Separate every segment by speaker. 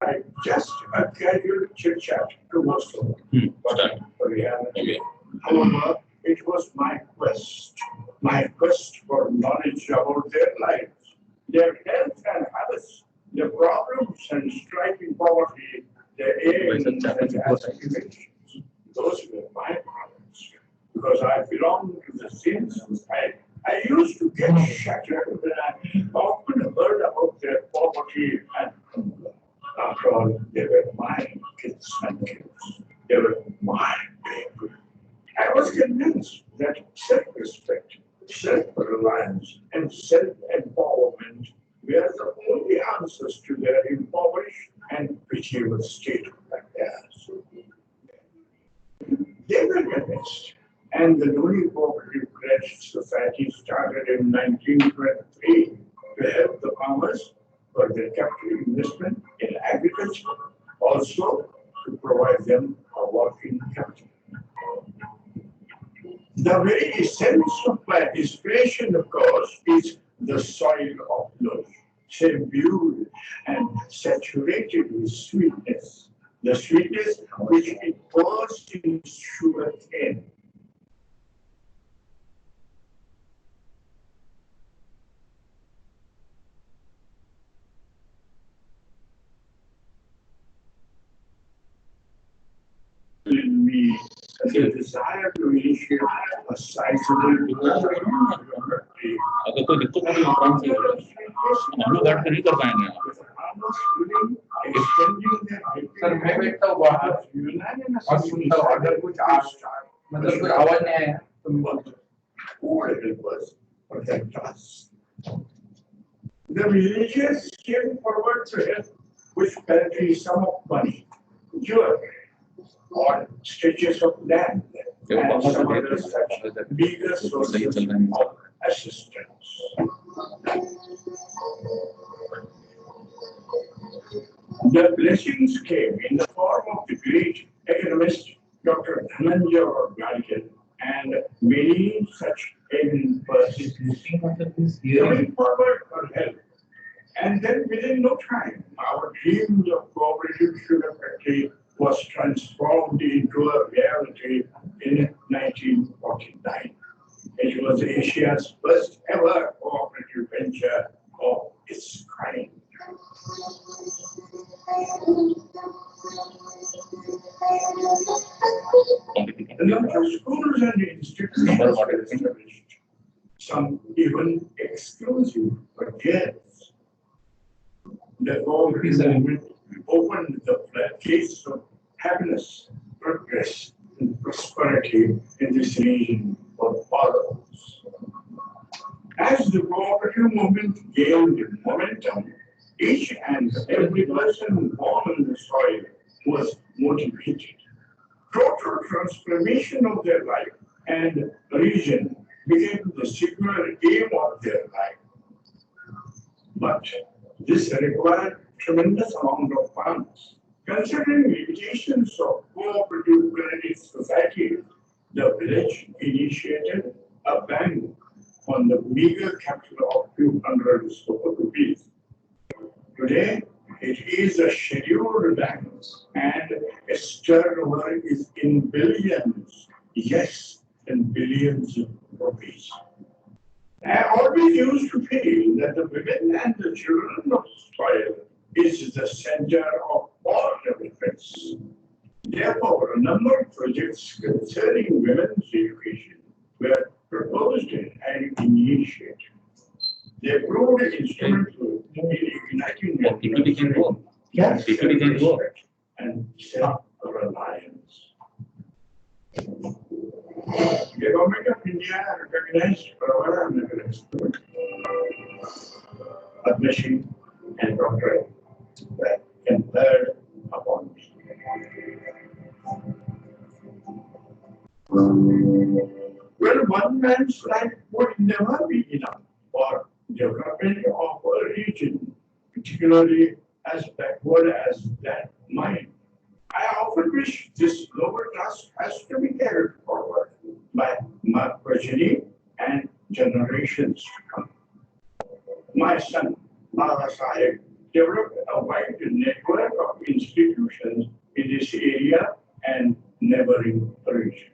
Speaker 1: I just a casual chit chat to most of them. But in reality, however, it was my quest for knowledge about their lives, their health and habits, their problems and striking poverty, their aims and aspirations. Those were my problems. Because I belong to the same society. I used to get shattered when I often heard about their poverty and hunger. After all, they were my kids and kids. They were my people. I was convinced that self-respect, self-reliance, and self-empowerment were the only answers to their impoverished and pitiable state of affairs. They were convinced, and the newly cooperative credit society started in 1923 to help the farmers for their capital investment in agriculture, also to provide them a working capital. The very essence of my inspiration, of course, is the soil of love, imbued and saturated with sweetness, the sweetness which it pours in sugar cane. In me, the desire to initiate a sizable
Speaker 2: अगर कोई दिक्कत नहीं है काम से हम लोग बैठ कर नहीं कर पाएंगे
Speaker 3: सर मैं बैठता हूँ बाहर और सुनता हूँ अगर कुछ मतलब कोई आवाज नहीं आया तो
Speaker 1: the villagers came forward to help with plenty sum of money, jewelry, or stretches of land, and some other such bigger sources of assistance. The blessings came in the form of the great economist Dr. Dhananjay Gadkar and many such eminent persons coming forward for help. And then within no time, our dreams of cooperative sugar factory was transformed into a reality in 1949. It was Asia's first ever cooperative venture of its kind. A number of schools and institutions were established, some even exclusive for girls. The cooperative movement opened the floodgates of happiness, progress, and prosperity in this region for followers. As the cooperative movement gained momentum, each and every person born on the soil was motivated. Total transformation of their life and region became the singular aim of their life. But this required tremendous amount of funds. Considering limitations of cooperative credit society, the village initiated a bank on the meager capital of 200 rupees. Today, it is a scheduled bank and its turnover is in billions, yes, in billions of rupees. I always used to feel that the women and the children of soil is the center of all developments. Therefore, a number of projects concerning women's education were proposed and initiated. They proved instrumental in uniting the and self-reliance. The government of India recognized Pravara Nagaras, admission and doctorate that conferred upon me. Well, one man's life would never be enough for development of a region, particularly as backward as that mine. I often wish this global trust has to be carried forward by my progeny and generations to come. My son, Baba Sahib, developed a wide network of institutions in this area and neighboring regions.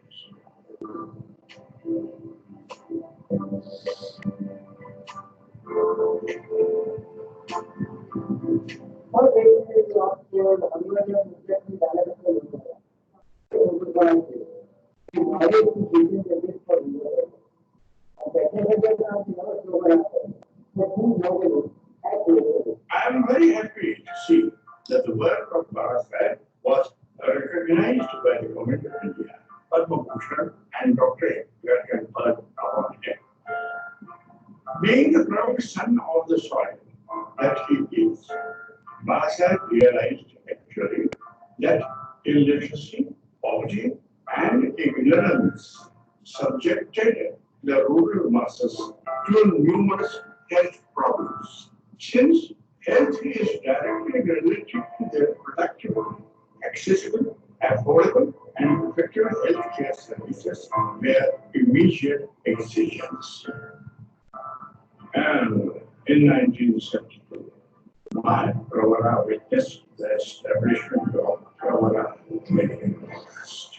Speaker 1: I am very happy to see that the work of Bharat was recognized by the Government of India. Padma Bhushan and Doctorate were conferred upon him. Being the proud son of the soil that he is, Bharat realized actually that illiteracy, poverty, and ignorance subjected the rural masses to numerous health problems. Since health is directly related to their productivity, accessible, affordable, and effective healthcare services were immediate exigence. And in 1972, my Pravara witnessed the establishment of Pravara Medical Trust.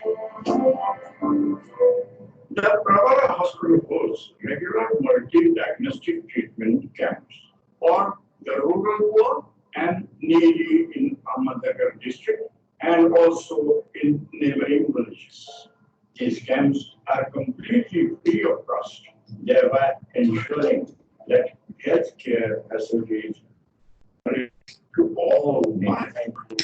Speaker 1: The Pravara Hospital holds regular multi-diagnostic treatment camps for the rural poor and needy in Ahmednagar district and also in neighboring villages. These camps are completely free of cost, thereby ensuring that healthcare facilities to all.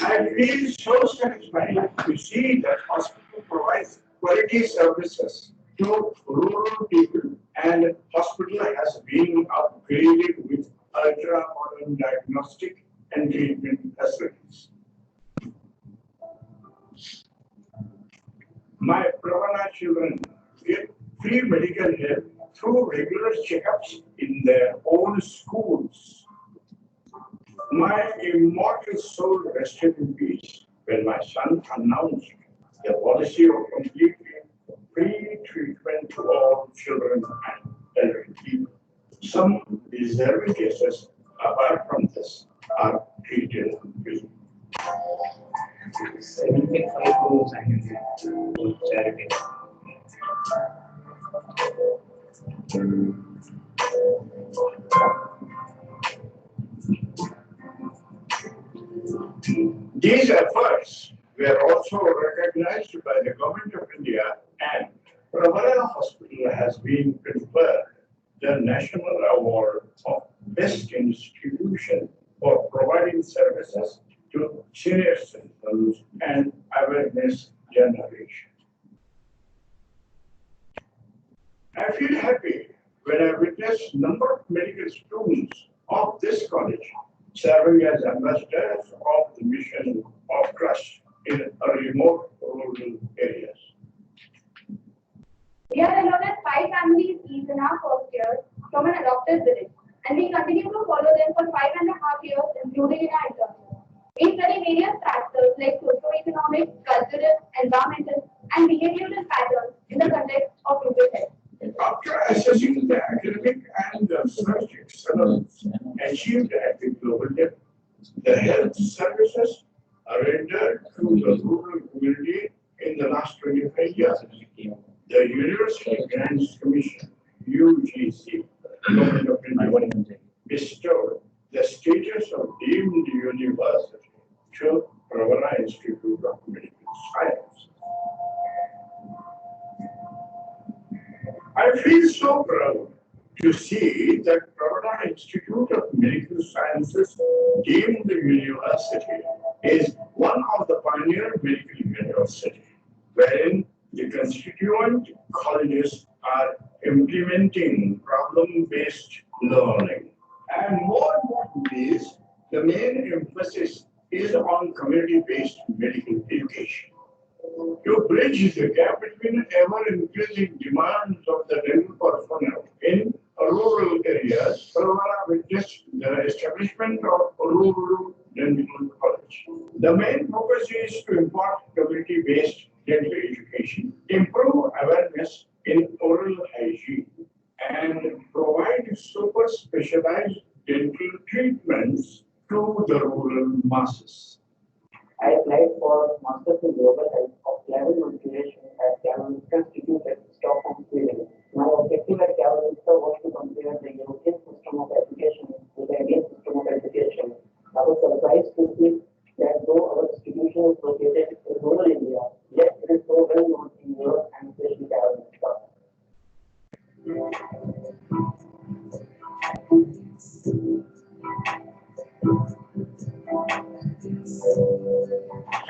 Speaker 1: I feel so satisfied to see that hospital provides quality services to rural people and hospital has been upgraded with ultra-modern diagnostic and treatment facilities. My Pravana children get free medical help through regular checkups in their own schools. My immortal soul rested in peace when my son announced the policy of completely free treatment to all children and elderly people. Some deserving cases, apart from this, are treated with
Speaker 2: 75 crores annually to charity.
Speaker 1: These efforts were also recognized by the Government of India, and Pravara Hospital has been conferred the National Award of Best Institution for providing services to senior citizens and awareness generation. I feel happy when I witness number of medical students of this college serving as ambassadors of the mission of trust in remote rural areas.
Speaker 4: We are alone as 5 families each in our first year from an adopted village, and we continue to follow them for 5.5 years, including in our internship. We study various factors like socio-economic, cultural, environmental, and behavioral patterns in the context of rural health.
Speaker 1: After assessing the academic and the research excellence achieved at the global level, the health services are rendered to the rural community in the last 25 years. The University Grants Commission, UGC, Government of India, bestowed the status of deemed university to Pravara Institute of Medical Science. I feel so proud to see that Pravara Institute of Medical Sciences deemed the university is one of the pioneer medical universities, wherein the constituent colleges are implementing problem-based learning. And more importantly is, the main emphasis is on community-based medical education. To bridge the gap between ever-increasing demands of the dental personnel in rural areas, Pravara witnessed the establishment of rural dental college. The main focus is to impart community-based dental education, improve awareness in oral hygiene, and provide super specialized dental treatments to the rural masses.
Speaker 5: I applied for Masters in Global Health of Travel Motivation at Karolinska Institute at Stockholm, Sweden. My objective at Karolinska was to compare the European system of education with the Indian system of education. I was surprised to see that though our institution is located in rural India, yet it is so well known in Europe and especially Karolinska.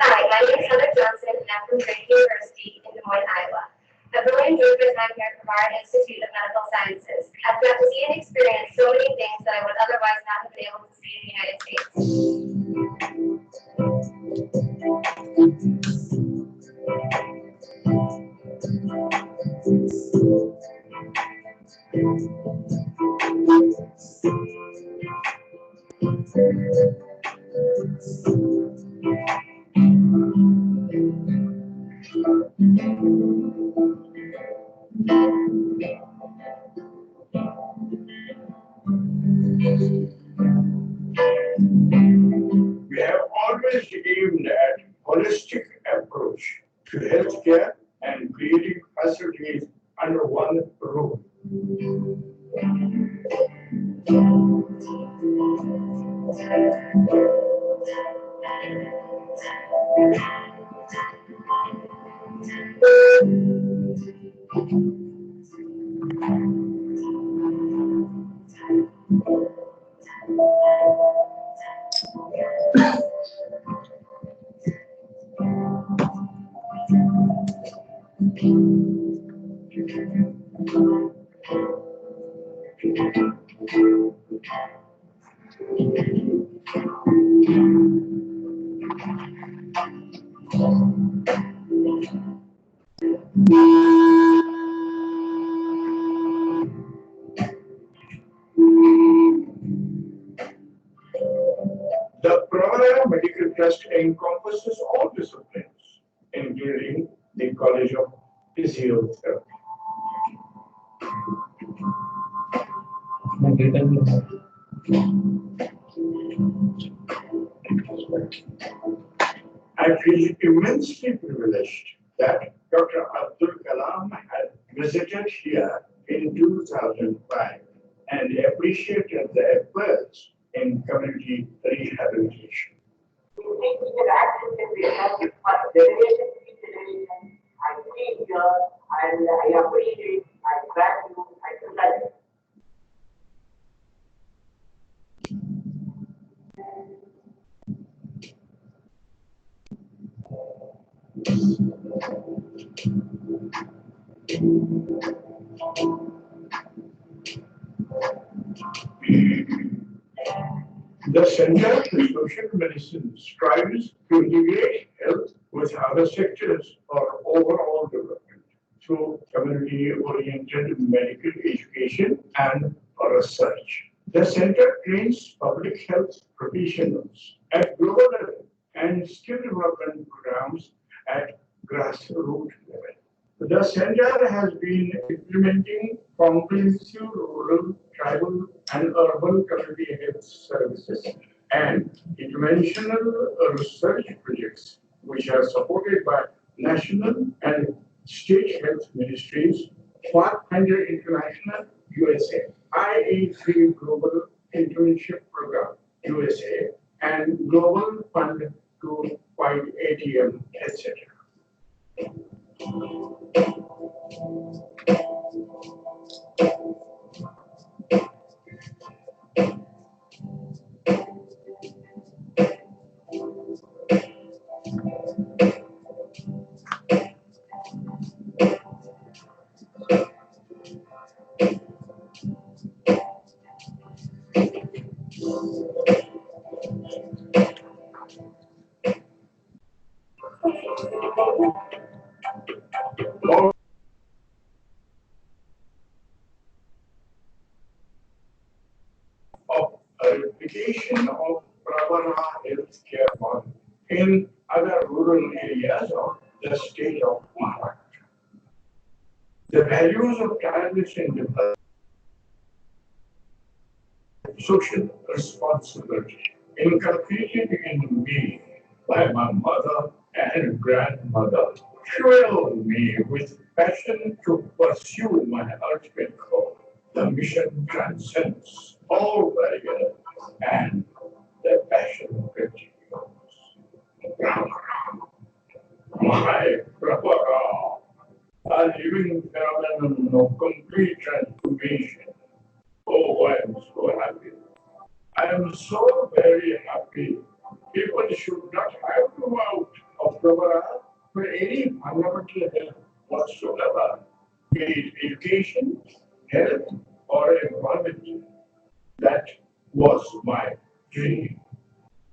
Speaker 6: Hi, my name is Heather Johnson, and I'm from Drake University in Des Moines, Iowa. I've really enjoyed my time here at Brevard Institute of Medical Sciences. I've got to see and experience so many things that I would otherwise not have been able to see in the United States.
Speaker 1: We have always aimed at holistic approach to healthcare and creating facilities under one roof. The Pravara Medical Trust encompasses all disciplines, including the College of Physiotherapy. I feel immensely privileged that Dr. Abdul Kalam had visited here in 2005 and appreciated the efforts in community rehabilitation.
Speaker 5: I came here and I appreciate, I value, I delight.
Speaker 1: The Center for Social Medicine strives to integrate health with other sectors for overall development through community-oriented medical education and research. The center trains public health professionals at global level and skill development programs at grassroots level. The center has been implementing comprehensive rural, tribal, and urban community health services and interventional research projects, which are supported by national and state health ministries, Pathfinder International USA, IE3 Global Internship Program USA, and Global Fund to Fight ATM, etc. Of replication of Pravara healthcare model in other rural areas of the state of Maharashtra. The values of tireless independence, social responsibility, inculcated in me by my mother and grandmother, thrilled me with passion to pursue my ultimate goal. The mission transcends all barriers, and the passion continues. My Prabhupada, a living phenomenon of complete transformation. Oh, I am so happy. I am so very happy. People should not have to go out of Prabhupada for any fundamental help whatsoever, be it education, health, or employment. That was my dream,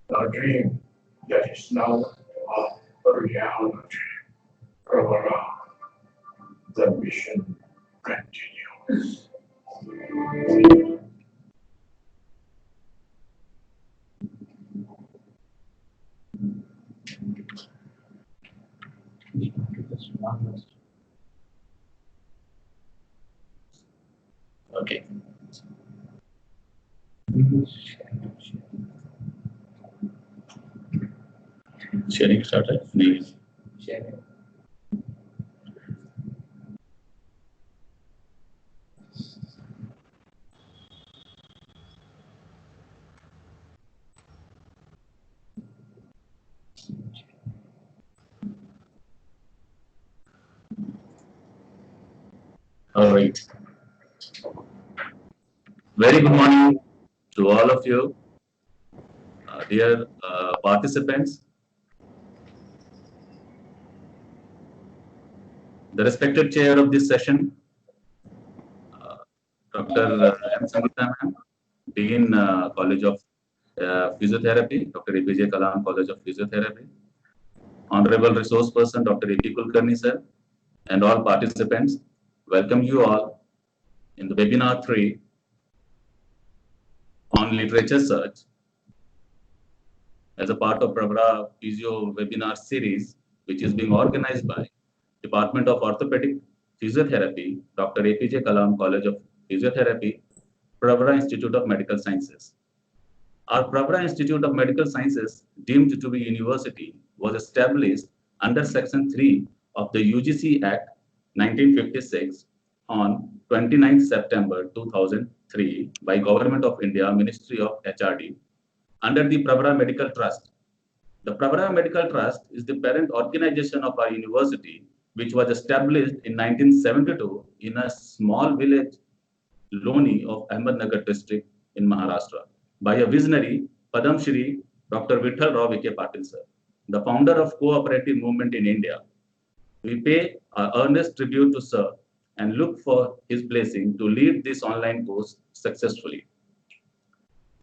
Speaker 1: a dream that is now a reality. Prabhupada, the mission continues.
Speaker 2: Okay. Sharing started. Please. All right. Very good morning to all of you, dear participants. The respected chair of this session, Dr. M. Sangeeta ma'am, Dean College of Physiotherapy, Dr. APJ Kalam College of Physiotherapy, Honorable Resource Person, Dr. A.P. Kulkarni sir, and all participants, welcome you all in the webinar 3 on literature search as a part of Pravara Physio webinar series, which is being organized by Department of Orthopedic Physiotherapy, Dr. APJ Kalam College of Physiotherapy, Pravara Institute of Medical Sciences. Our Pravara Institute of Medical Sciences, deemed to be university, was established under Section 3 of the UGC Act 1956 on 29 September 2003 by Government of India, Ministry of HRD, under the Pravara Medical Trust. The Pravara Medical Trust is the parent organization of our university, which was established in 1972 in a small village, Loni of Ahmednagar district in Maharashtra, by a visionary, Padam Shri Dr. Vittal Rao Vikhe Patil sir, the founder of cooperative movement in India. We pay our earnest tribute to sir and look for his blessing to lead this online course successfully.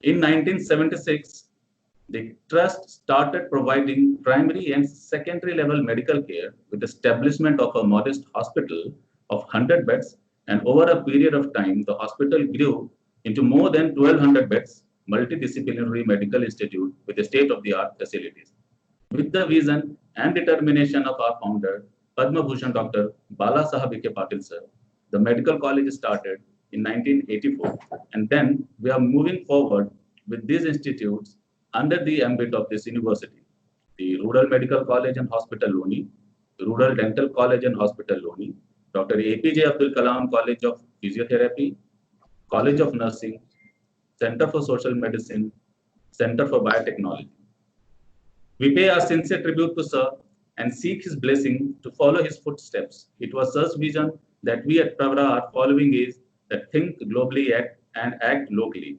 Speaker 2: In 1976, the trust started providing primary and secondary level medical care with establishment of a modest hospital of 100 beds, and over a period of time, the hospital grew into more than 1,200 beds, multidisciplinary medical institute with state-of-the-art facilities. With the vision and determination of our founder, Padma Bhushan Dr. Bala Sahab Vikhe Patil sir, the medical college started in 1984, and then we are moving forward with these institutes under the ambit of this university: the Rural Medical College and Hospital Loni, Rural Dental College and Hospital Loni, Dr. APJ Abdul Kalam College of Physiotherapy, College of Nursing, Center for Social Medicine, Center for Biotechnology. We pay our sincere tribute to Sir and seek his blessing to follow his footsteps. It was Sir's vision that we at Pravara are following is that think globally and act locally.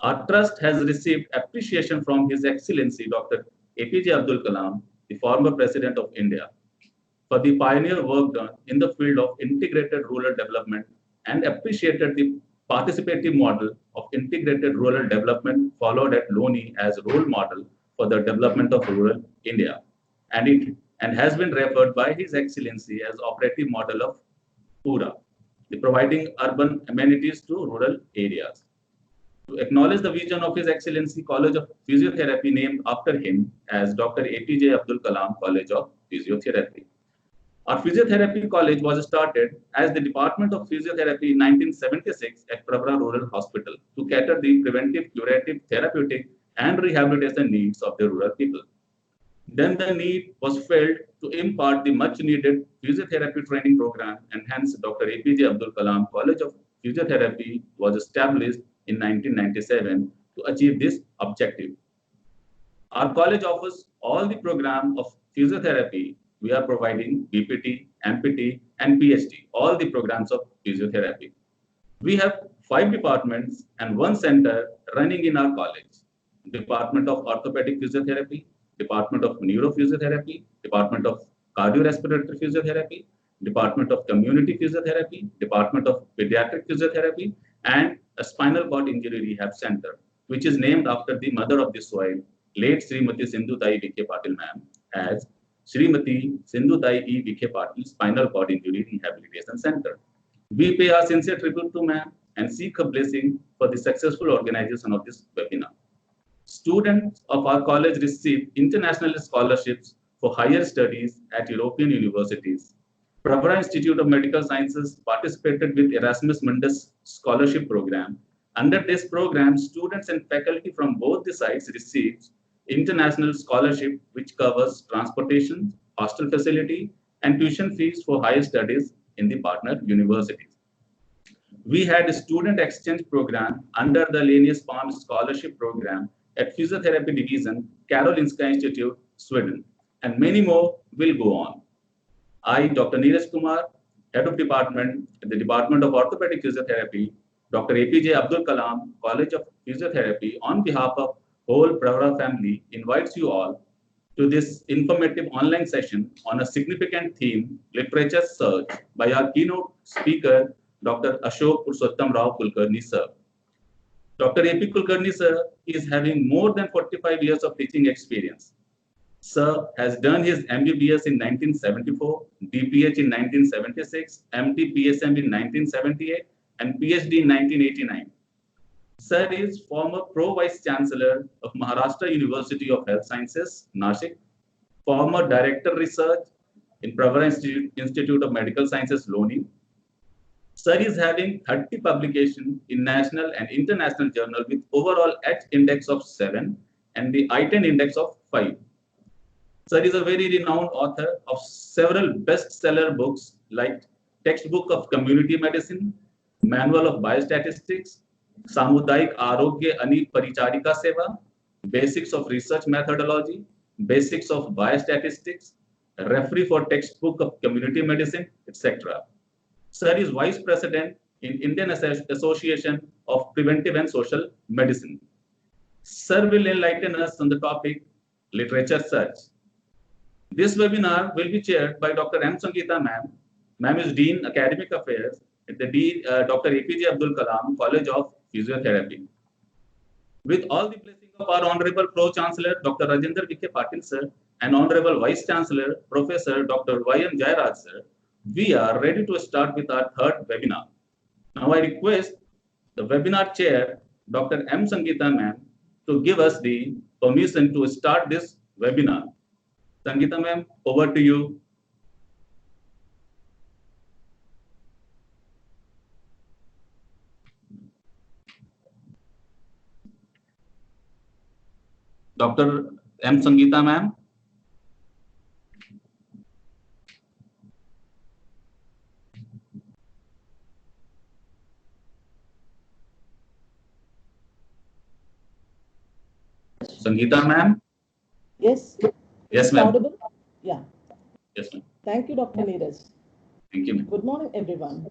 Speaker 2: Our trust has received appreciation from His Excellency Dr. APJ Abdul Kalam, the former President of India, for the pioneer work done in the field of integrated rural development, and appreciated the participative model of integrated rural development followed at Loni as role model for the development of rural India, and has been referred by His Excellency as operative model of Pura, the providing urban amenities to rural areas. To acknowledge the vision of His Excellency, College of Physiotherapy named after him as Dr. APJ Abdul Kalam College of Physiotherapy. Our physiotherapy college was started as the Department of Physiotherapy in 1976 at Pravara Rural Hospital to cater the preventive, curative, therapeutic, and rehabilitation needs of the rural people. Then the need was felt to impart the much needed physiotherapy training program, and hence Dr. APJ Abdul Kalam College of Physiotherapy was established in 1997 to achieve this objective. Our college offers all the program of physiotherapy. We are providing BPT, MPT, and PhD, all the programs of physiotherapy. We have 5 departments and 1 center running in our college. Department of Orthopedic Physiotherapy, Department of Neurophysiotherapy, Department of Cardiorespiratory Physiotherapy, Department of Community Physiotherapy, Department of Pediatric Physiotherapy, and a Spinal Cord Injury Rehab Center, which is named after the mother of the soil, late Srimati Sindhu Tai Vikhe Patil ma'am, as Srimati Sindhu Tai E. Vikhe Patil Spinal Cord Injury Rehabilitation Center. We pay our sincere tribute to ma'am and seek her blessing for the successful organization of this webinar. Students of our college receive international scholarships for higher studies at European universities. Pravara Institute of Medical Sciences participated with Erasmus Mundus scholarship program. Under this program, students and faculty from both the sites received international scholarship which covers transportation, hostel facility, and tuition fees for higher studies in the partner universities. We had a student exchange program under the Linnaeus Palm Scholarship Program at Physiotherapy Division, Karolinska Institute, Sweden, and many more will go on. I, Dr. Neeraj Kumar, Head of Department at the Department of Orthopedic Physiotherapy, Dr. APJ Abdul Kalam College of Physiotherapy, on behalf of whole Pravara family, invites you all to this informative online session on a significant theme, literature search, by our keynote speaker, Dr. Ashok Purushottam Rao Kulkarni sir. Dr. A.P. Kulkarni sir is having more than 45 years of teaching experience. Sir has done his MBBS in 1974, DPH in 1976, MD PSM in 1978, and PhD in 1989. Sir is former Pro Vice Chancellor of Maharashtra University of Health Sciences, Nashik, former Director Research in Pravara Institute of Medical Sciences, Loni. Sir is having 30 publications in national and international journals with overall H index of 7 and the I10 index of 5. Sir is a very renowned author of several bestseller books like Textbook of Community Medicine, Manual of Biostatistics, Samudayik Arogya Ani Paricharika Seva, Basics of Research Methodology, Basics of Biostatistics, Referee for Textbook of Community Medicine, etc. Sir is Vice President in Indian Association of Preventive and Social Medicine. Sir will enlighten us on the topic Literature Search. This webinar will be chaired by Dr. M. Sangeeta ma'am. Ma'am is Dean Academic Affairs at the Dr. APJ Abdul Kalam College of Physiotherapy. With all the blessing of our Honorable Pro-Chancellor Dr. Rajendra Vikhe Patil sir and Honorable Vice Chancellor Professor Dr. Y.M. Jairaj sir, we are ready to start with our third webinar. Now I request the webinar chair, Dr. M. Sangeeta ma'am, to give us the permission to start this webinar. Sangeeta ma'am, over to you. Dr. M. Sangeeta ma'am. Sangeeta ma'am.
Speaker 7: Yes.
Speaker 2: Yes, ma'am.
Speaker 7: Audible? Yeah.
Speaker 2: Yes, ma'am.
Speaker 7: Thank you, Dr. Neeraj.
Speaker 2: Thank you, ma'am.
Speaker 7: Good morning, everyone.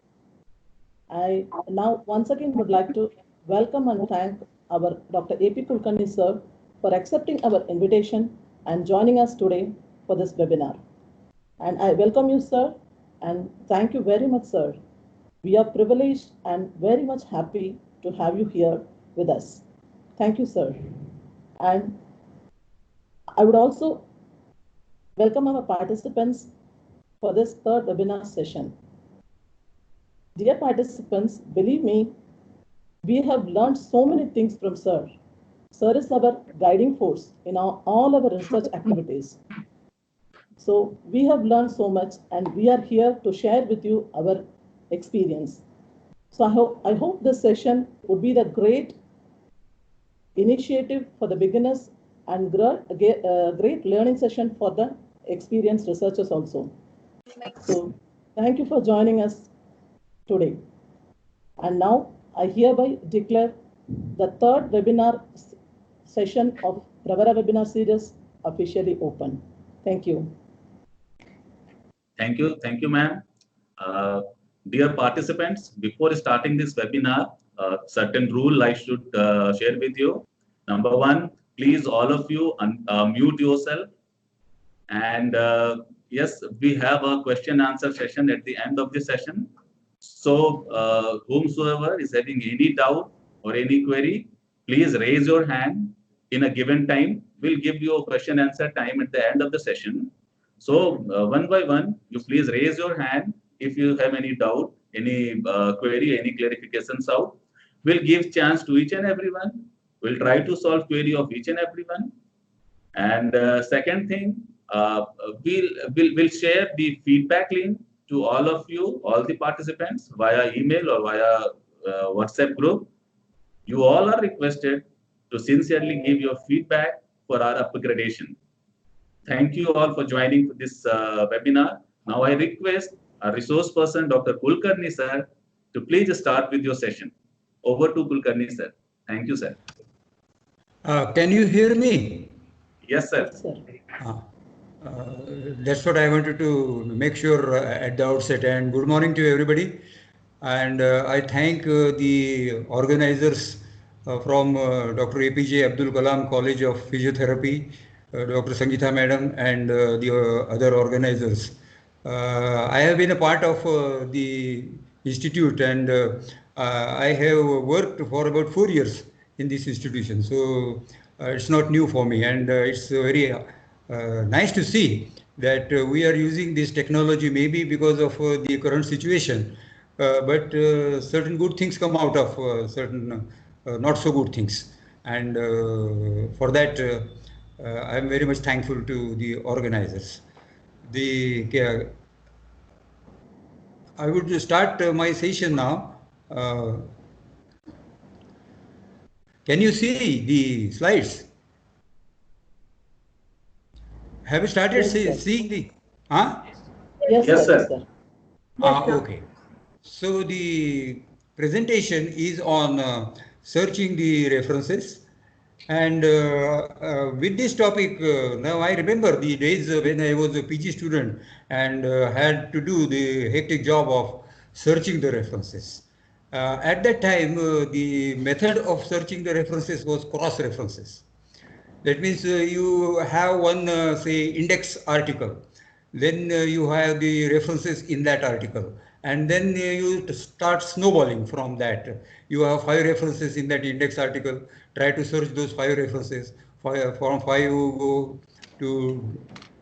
Speaker 7: I now once again would like to welcome and thank our Dr. A.P. Kulkarni sir for accepting our invitation and joining us today for this webinar. And I welcome you, sir, and thank you very much, sir. We are privileged and very much happy to have you here with us. Thank you, sir. And I would also welcome our participants for this third webinar session. Dear participants, believe me, we have learned so many things from sir. Sir is our guiding force in all our research activities. So we have learned so much and we are here to share with you our experience. So I hope this session would be the great initiative for the beginners and great learning session for the experienced researchers also. So thank you for joining us today. And now I hereby declare the third webinar session of Pravara webinar series officially open. Thank you.
Speaker 2: Thank you, ma'am. Dear participants, before starting this webinar, certain rule I should share with you. Number one, please all of you mute yourself. And yes, we have a question answer session at the end of the session. So whomsoever is having any doubt or any query, please raise your hand in a given time. We'll give you a question answer time at the end of the session. So one by one, you please raise your hand if you have any doubt, any query, any clarifications out. We'll give chance to each and everyone. We'll try to solve query of each and everyone. And second thing, we'll share the feedback link to all of you, all the participants via email or via WhatsApp group. You all are requested to sincerely give your feedback for our upgradation. Thank you all for joining this webinar. Now I request our resource person, Dr. Kulkarni sir, to please start with your session. Over to Kulkarni sir. Thank you, sir.
Speaker 8: Can you hear me?
Speaker 2: Yes, sir.
Speaker 7: Yes, sir.
Speaker 8: That's what I wanted to make sure at the outset. And good morning to everybody. And I thank the organizers from Dr. APJ Abdul Kalam College of Physiotherapy, Dr. Sangeeta Madam, and the other organizers. I have been a part of the institute, and I have worked for about 4 years in this institution. So it's not new for me, and it's very nice to see that we are using this technology, maybe because of the current situation, but certain good things come out of certain not so good things. And for that, I am very much thankful to the organizers. I would start my session now. Can you see the slides? Have you started seeing the? Huh?
Speaker 7: Yes,
Speaker 2: Yes,
Speaker 7: sir.
Speaker 2: sir.
Speaker 8: Okay. So the presentation is on searching the references. And with this topic, now I remember the days when I was a PG student and had to do the hectic job of searching the references. At that time, the method of searching the references was cross references. That means you have one, say, index article, then you have the references in that article, and then you start snowballing from that. You have 5 references in that index article, try to search those 5 references, from 5 you go to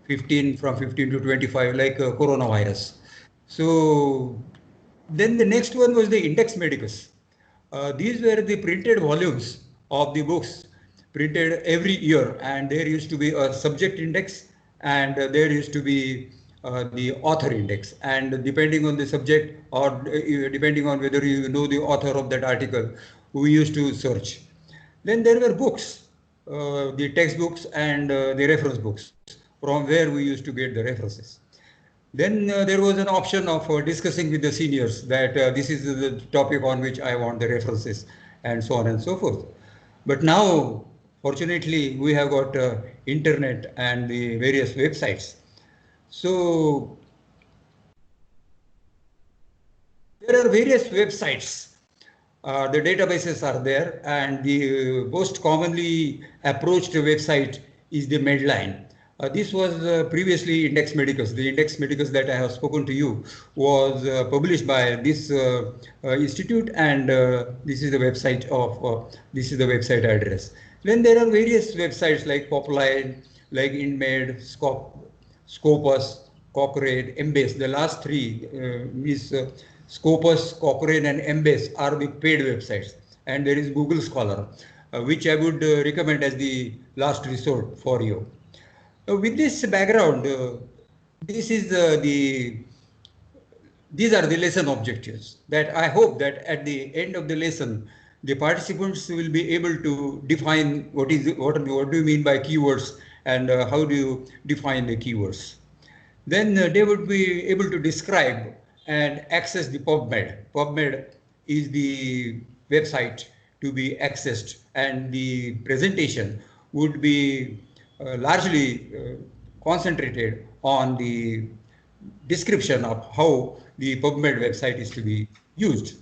Speaker 8: 15, from 15 to 25, like coronavirus. So then the next one was the Index Medicus. These were the printed volumes of the books printed every year, and there used to be a subject index, and there used to be the author index, and depending on the subject or depending on whether you know the author of that article, we used to search. Then there were books, the textbooks and the reference books, from where we used to get the references. Then there was an option of discussing with the seniors that this is the topic on which I want the references, and so on and so forth. But now, fortunately, we have got internet and the various websites. So there are various websites. The databases are there, and the most commonly approached website is the Medline. This was previously Index Medicus. The Index Medicus that I have spoken to you was published by this institute, and this is the website of this is the website address. Then there are various websites like Popline, like InMed, Scopus, Cochrane, Embase. The last 3 is Scopus, Cochrane, and Embase are the paid websites, and there is Google Scholar, which I would recommend as the last resort for you. With this background, this is these are the lesson objectives that I hope that at the end of the lesson, the participants will be able to define what do you mean by keywords and how do you define the keywords. Then they would be able to describe and access the PubMed. PubMed is the website to be accessed, and the presentation would be largely concentrated on the description of how the PubMed website is to be used.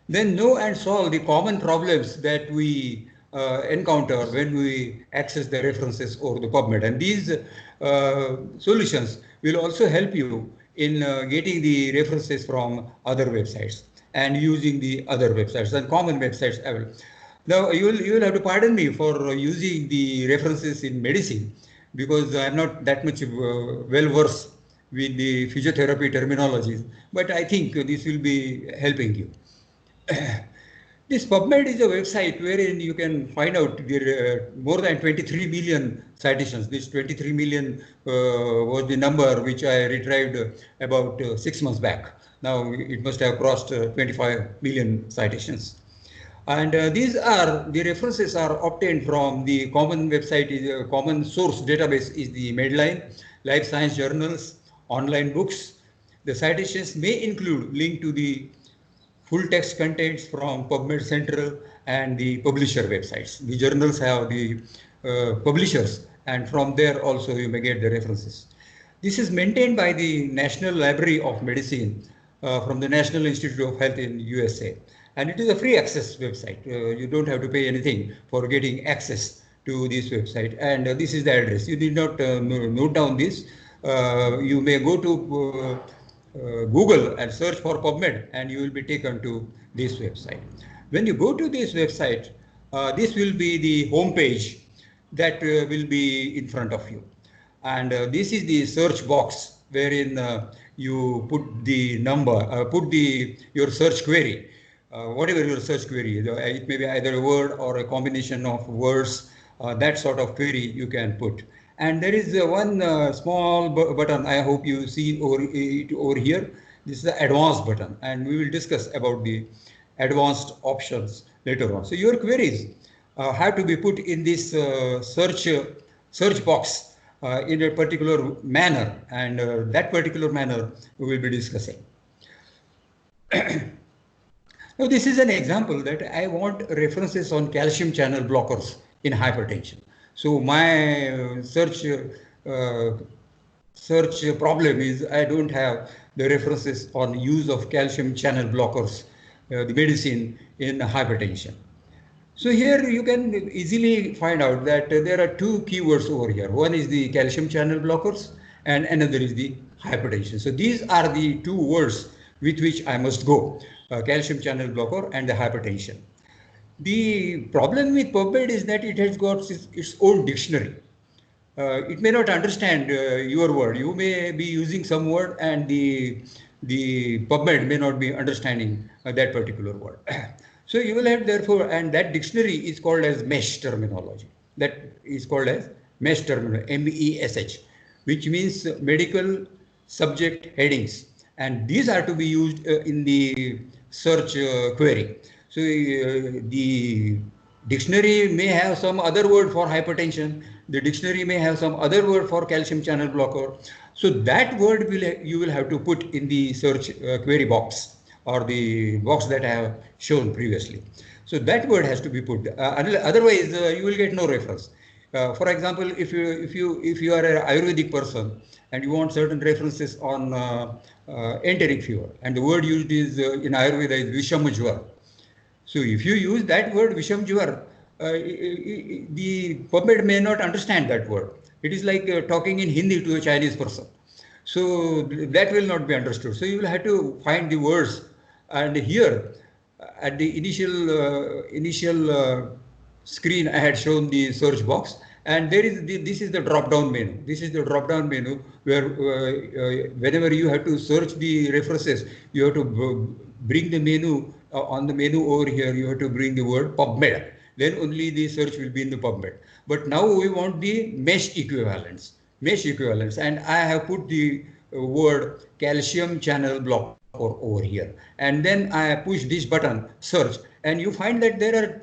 Speaker 8: Then know and solve the common problems that we encounter when we access the references or the PubMed. And these solutions will also help you in getting the references from other websites and using the other websites and common websites available. Now, you will have to pardon me for using the references in medicine, because I'm not that much well versed with the physiotherapy terminologies, but I think this will be helping you. This PubMed is a website wherein you can find out there are more than 23 million citations. This 23 million was the number which I retrieved about 6 months back. Now it must have crossed 25 million citations. And these are the references are obtained from the common website. Is a common source database is the Medline, life science journals, online books. The citations may include link to the full text contents from PubMed Central and the publisher websites. The journals have the publishers, and from there also you may get the references. This is maintained by the National Library of Medicine from the National Institute of Health in USA. And it is a free access website. You don't have to pay anything for getting access to this website. And this is the address. You need not note down this. You may go to Google and search for PubMed, and you will be taken to this website. When you go to this website, this will be the home page that will be in front of you. And this is the search box wherein you put the number, your search query, whatever your search query, it may be either a word or a combination of words, that sort of query you can put. And there is one small button, I hope you see over here. This is the advanced button, and we will discuss about the advanced options later on. So your queries have to be put in this search box in a particular manner, and that particular manner we will be discussing. Now this is an example that I want references on calcium channel blockers in hypertension. So my search problem is I don't have the references on use of calcium channel blockers, the medicine in hypertension. So here you can easily find out that there are two keywords over here. One is the calcium channel blockers and another is the hypertension. So these are the two words with which I must go, calcium channel blocker and the hypertension. The problem with PubMed is that it has got its own dictionary. It may not understand your word. You may be using some word and the PubMed may not be understanding that particular word. So you will have therefore, and that dictionary is called as MESH terminology. That is called as MESH terminology, MESH, which means medical subject headings. And these are to be used in the search query. So the dictionary may have some other word for hypertension. The dictionary may have some other word for calcium channel blocker. So that word you will have to put in the search query box or the box that I have shown previously. So that word has to be put. Otherwise, you will get no reference. For example, if you are an Ayurvedic person and you want certain references on enteric fever, and the word used is in Ayurveda is Vishamajwar. So if you use that word Vishamajwar, the PubMed may not understand that word. It is like talking in Hindi to a Chinese person. So that will not be understood. So you will have to find the words. And here at the initial screen, I had shown the search box, and there is this is the drop down menu. This is the drop down menu where whenever you have to search the references, you have to bring the menu on the menu over here. You have to bring the word PubMed. Then only the search will be in the PubMed. But now we want the mesh equivalents, and I have put the word calcium channel blocker over here. And then I push this button, search, and you find that there are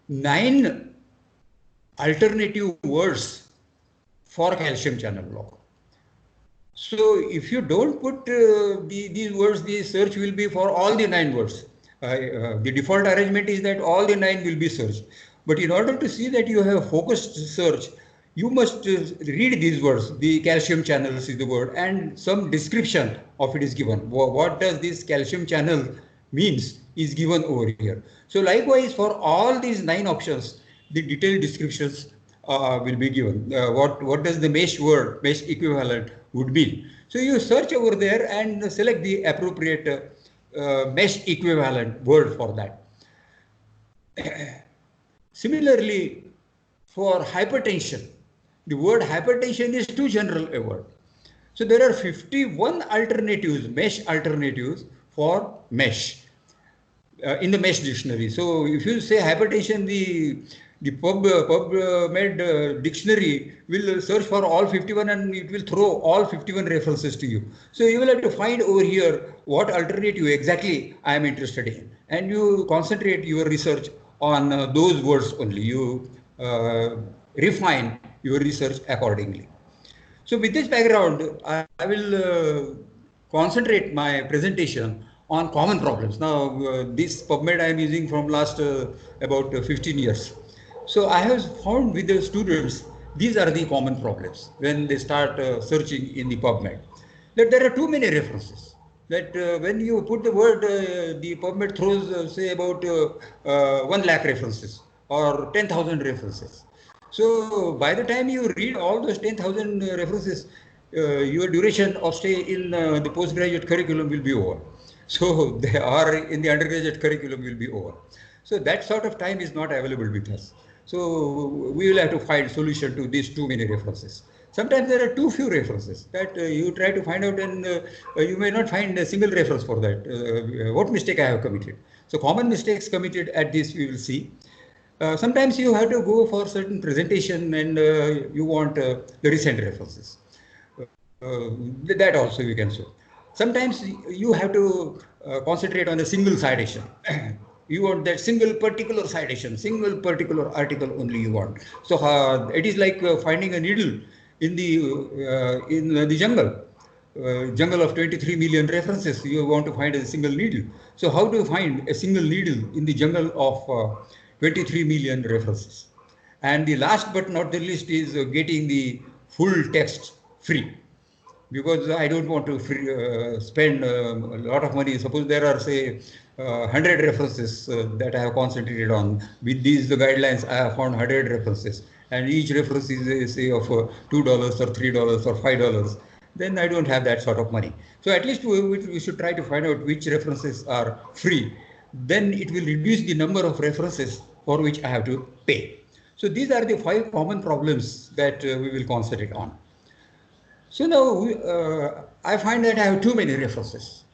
Speaker 8: 9 alternative words for calcium channel blocker. So if you don't put these words, the search will be for all the 9 words. The default arrangement is that all the 9 will be searched. But in order to see that you have focused search, you must read these words. The calcium channels is the word, and some description of it is given. What does this calcium channel means is given over here. So likewise, for all these 9 options, the detailed descriptions will be given. What does the mesh word, mesh equivalent would mean? So you search over there and select the appropriate mesh equivalent word for that. Similarly, for hypertension, the word hypertension is too general a word. So there are 51 alternatives, mesh alternatives for mesh in the mesh dictionary. So if you say hypertension, the PubMed dictionary will search for all 51 and it will throw all 51 references to you. So you will have to find over here what alternative exactly I am interested in, and you concentrate your research on those words only. You refine your research accordingly. So with this background, I will concentrate my presentation on common problems. Now, this PubMed I am using from last about 15 years. So I have found with the students, these are the common problems when they start searching in the PubMed. That there are too many references. That when you put the word, the PubMed throws say about 1 lakh references or 10,000 references. So by the time you read all those 10,000 references, your duration of stay in the postgraduate curriculum will be over. So they are in the undergraduate curriculum will be over. So that sort of time is not available with us. So we will have to find solution to these too many references. Sometimes there are too few references that you try to find out, and you may not find a single reference for that. What mistake I have committed? So common mistakes committed at this we will see. Sometimes you have to go for certain presentation and you want the recent references. That also you can show. Sometimes you have to concentrate on a single citation. You want that single particular citation, single particular article only you want. So it is like finding a needle in the jungle. Jungle of 23 million references. You want to find a single needle. So how do you find a single needle in the jungle of 23 million references? And the last but not the least is getting the full text free. Because I don't want to spend a lot of money. Suppose there are, say, 100 references that I have concentrated on. With these guidelines, I have found 100 references. And each reference is, say, of $2 or $3 or $5. Then I don't have that sort of money. So at least we should try to find out which references are free. Then it will reduce the number of references for which I have to pay. So these are the 5 common problems that we will concentrate on. So now I find that I have too many references.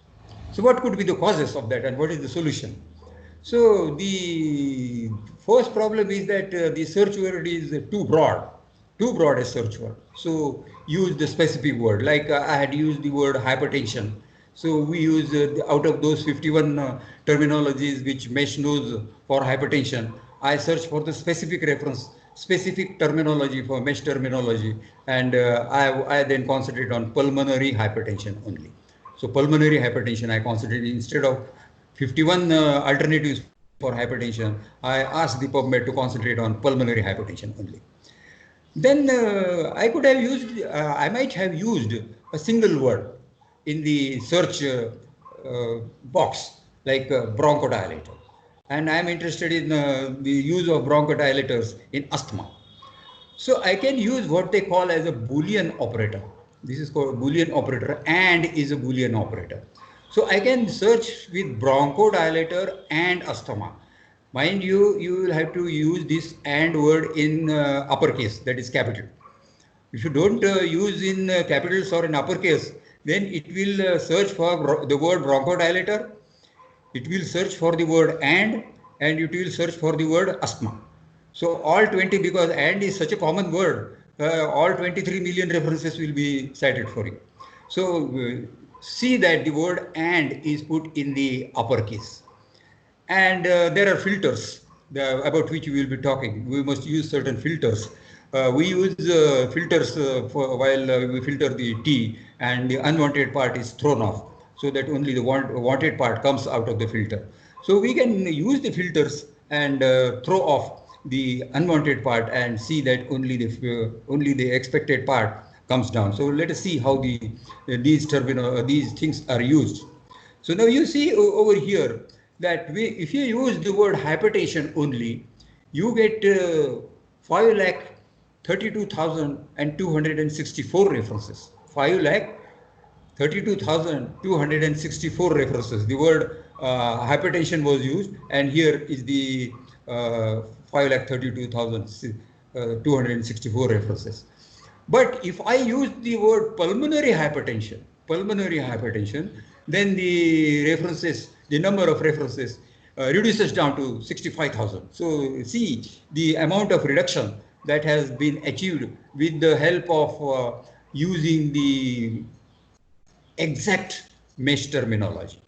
Speaker 8: So what could be the causes of that and what is the solution? So the first problem is that the search word is too broad a search word. So use the specific word, like I had used the word hypertension. So we use out of those 51 terminologies which mesh knows for hypertension, I search for the specific reference, specific terminology for mesh terminology, and I then concentrate on pulmonary hypertension only. So pulmonary hypertension I concentrate instead of 51 alternatives for hypertension. I ask the PubMed to concentrate on pulmonary hypertension only. Then I could have used, I might have used a single word in the search box, like bronchodilator. And I am interested in the use of bronchodilators in asthma. So I can use what they call as a Boolean operator. This is called Boolean operator, and is a Boolean operator. So I can search with bronchodilator and asthma. Mind you, you will have to use this and word in uppercase, that is capital. If you don't use in capitals or in uppercase, then it will search for the word bronchodilator. It will search for the word and it will search for the word asthma. So all 20, because and is such a common word, all 23 million references will be cited for you. So see that the word and is put in the uppercase. And there are filters about which we will be talking. We must use certain filters. We use filters for while we filter the tea, and the unwanted part is thrown off, so that only the wanted part comes out of the filter. So we can use the filters and throw off the unwanted part and see that only the expected part comes down. So let us see how these things are used. So now you see over here that if you use the word hypertension only, you get 5,32,264 references. 5,32,264 references. The word hypertension was used, and here is the 5,32,264 references. But if I use the word pulmonary hypertension, then the number of references reduces down to 65,000. So see the amount of reduction that has been achieved with the help of using the exact mesh terminology.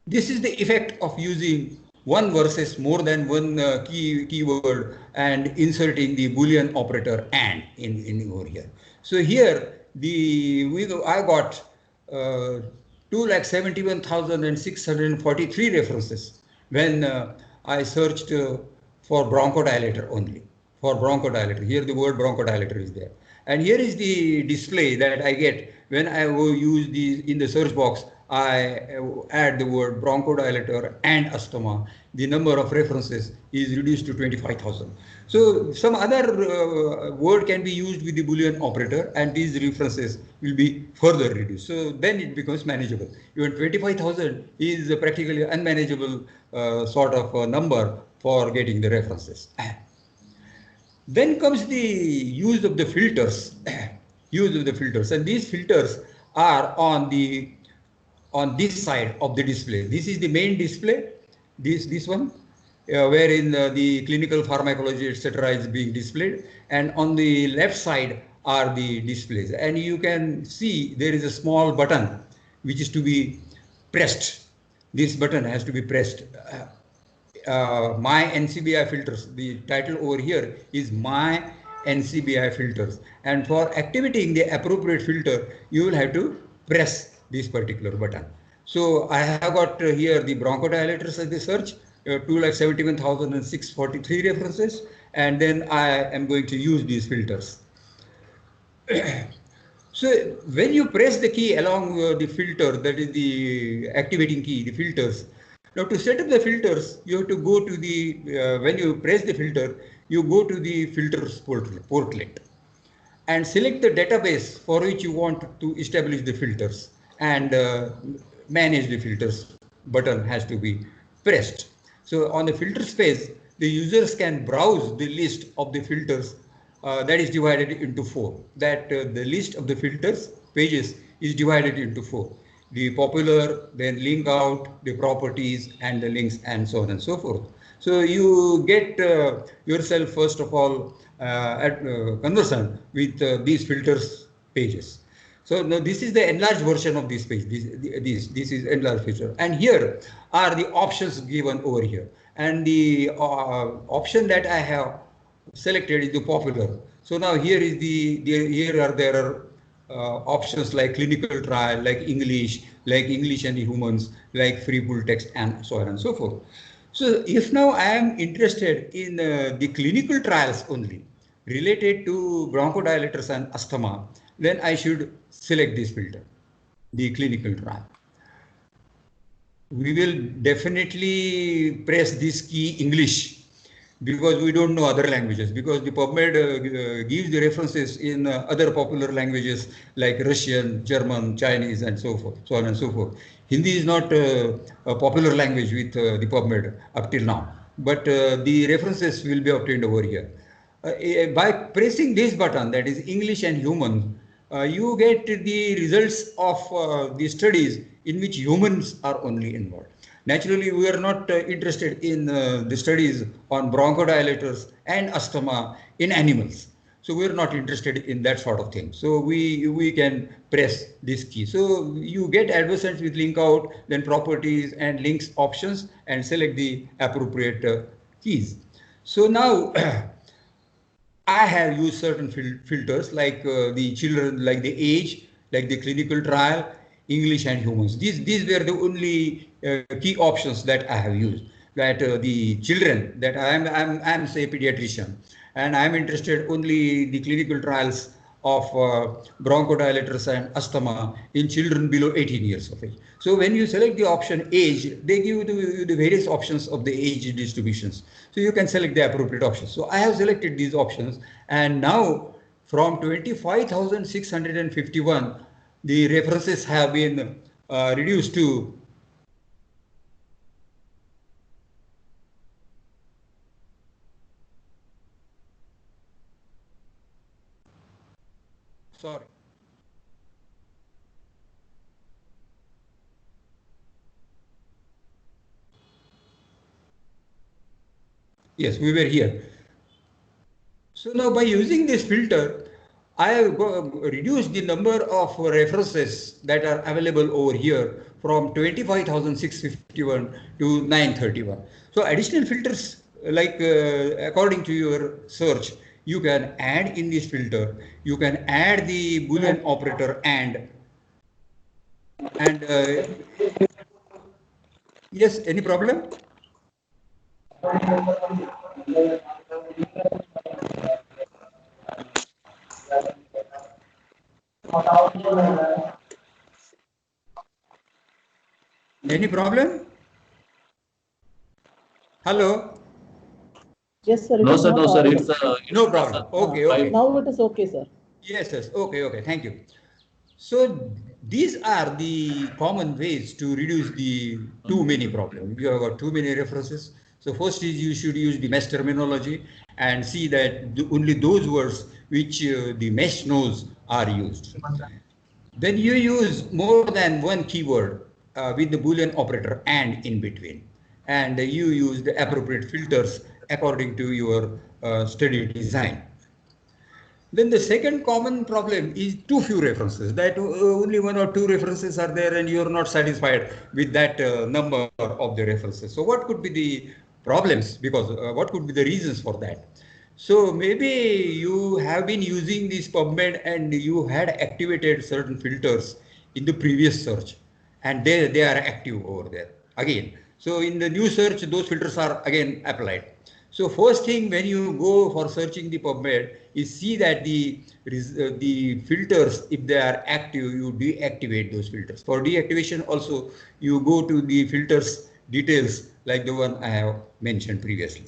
Speaker 8: This is the effect of using one versus more than one keyword and inserting the Boolean operator and in over here. So here I got 271,643 references when I searched for bronchodilator only. For bronchodilator, here the word bronchodilator is there, and here is the display that I get when I will use in the search box. I add the word bronchodilator and asthma. The number of references is reduced to 25,000. So some other word can be used with the Boolean operator, and these references will be further reduced. So then it becomes manageable. Even 25,000 is a practically unmanageable sort of number for getting the references. Then comes the use of the filters. And these filters are on this side of the display. This is the main display, this one, wherein the clinical pharmacology, etc. is being displayed. And on the left side are the displays. And you can see there is a small button which is to be pressed. This button has to be pressed. My NCBI filters, the title over here is My NCBI filters. And for activating the appropriate filter, you will have to press this particular button. So I have got here the bronchodilators as the search, 271,643 references, and then I am going to use these filters. So when you press the key along the filter, that is the activating key, the filters. Now to set up the filters, you have to go to the, when you press the filter, you go to the filters portlet and select the database for which you want to establish the filters, and manage the filters button has to be pressed. So on the filters page, the users can browse the list of the filters that is divided into 4. The list of the filters pages is divided into 4. The popular, then link out, the properties, and the links, and so on and so forth. So you get yourself, first of all, conversant with these filters pages. So now this is the enlarged version of this page. This is enlarged feature. And here are the options given over here. And the option that I have selected is the popular. So now here is there are options like clinical trial, like English and humans, like free full text, and so on and so forth. So if now I am interested in the clinical trials only related to bronchodilators and asthma, then I should select this filter, the clinical trial. We will definitely press this key English because we don't know other languages, because the PubMed gives the references in other popular languages like Russian, German, Chinese, and so forth, so on and so forth. Hindi is not a popular language with the PubMed up till now, but the references will be obtained over here. By pressing this button, that is English and human, you get the results of the studies in which humans are only involved. Naturally, we are not interested in the studies on bronchodilators and asthma in animals. So we're not interested in that sort of thing. So we can press this key. So you get adversants with link out, then properties and links options, and select the appropriate keys. So now I have used certain filters like the children, like the age, like the clinical trial, English and humans. These were the only key options that I have used. That the children, that I'm say pediatrician, and I'm interested only the clinical trials of bronchodilators and asthma in children below 18 years of age. So when you select the option age, they give you the various options of the age distributions. So you can select the appropriate options. So I have selected these options, and now from 25,651, the references have been reduced to sorry. Yes, we were here. So now by using this filter, I have reduced the number of references that are available over here from 25,651 to 931. So additional filters, like according to your search, you can add in this filter, you can add the Boolean operator and yes, any problem? Any problem? Hello?
Speaker 7: Yes, sir.
Speaker 2: No, sir, no, sir.
Speaker 7: audible.
Speaker 2: It's
Speaker 8: No problem. Okay, okay.
Speaker 7: Now it is okay, sir.
Speaker 8: Yes, yes. Okay, okay. Thank you. So these are the common ways to reduce the too many problem. If you have got too many references, so first is you should use the mesh terminology and see that only those words which the mesh knows are used. Then you use more than one keyword with the Boolean operator and in between. And you use the appropriate filters according to your study design. Then the second common problem is too few references, that only one or two references are there and you're not satisfied with that number of the references. So what could be the problems, because what could be the reasons for that? So maybe you have been using this PubMed and you had activated certain filters in the previous search, and they are active over there again. So in the new search, those filters are again applied. So first thing when you go for searching the PubMed is see that the filters, if they are active, you deactivate those filters. For deactivation also, you go to the filters details like the one I have mentioned previously.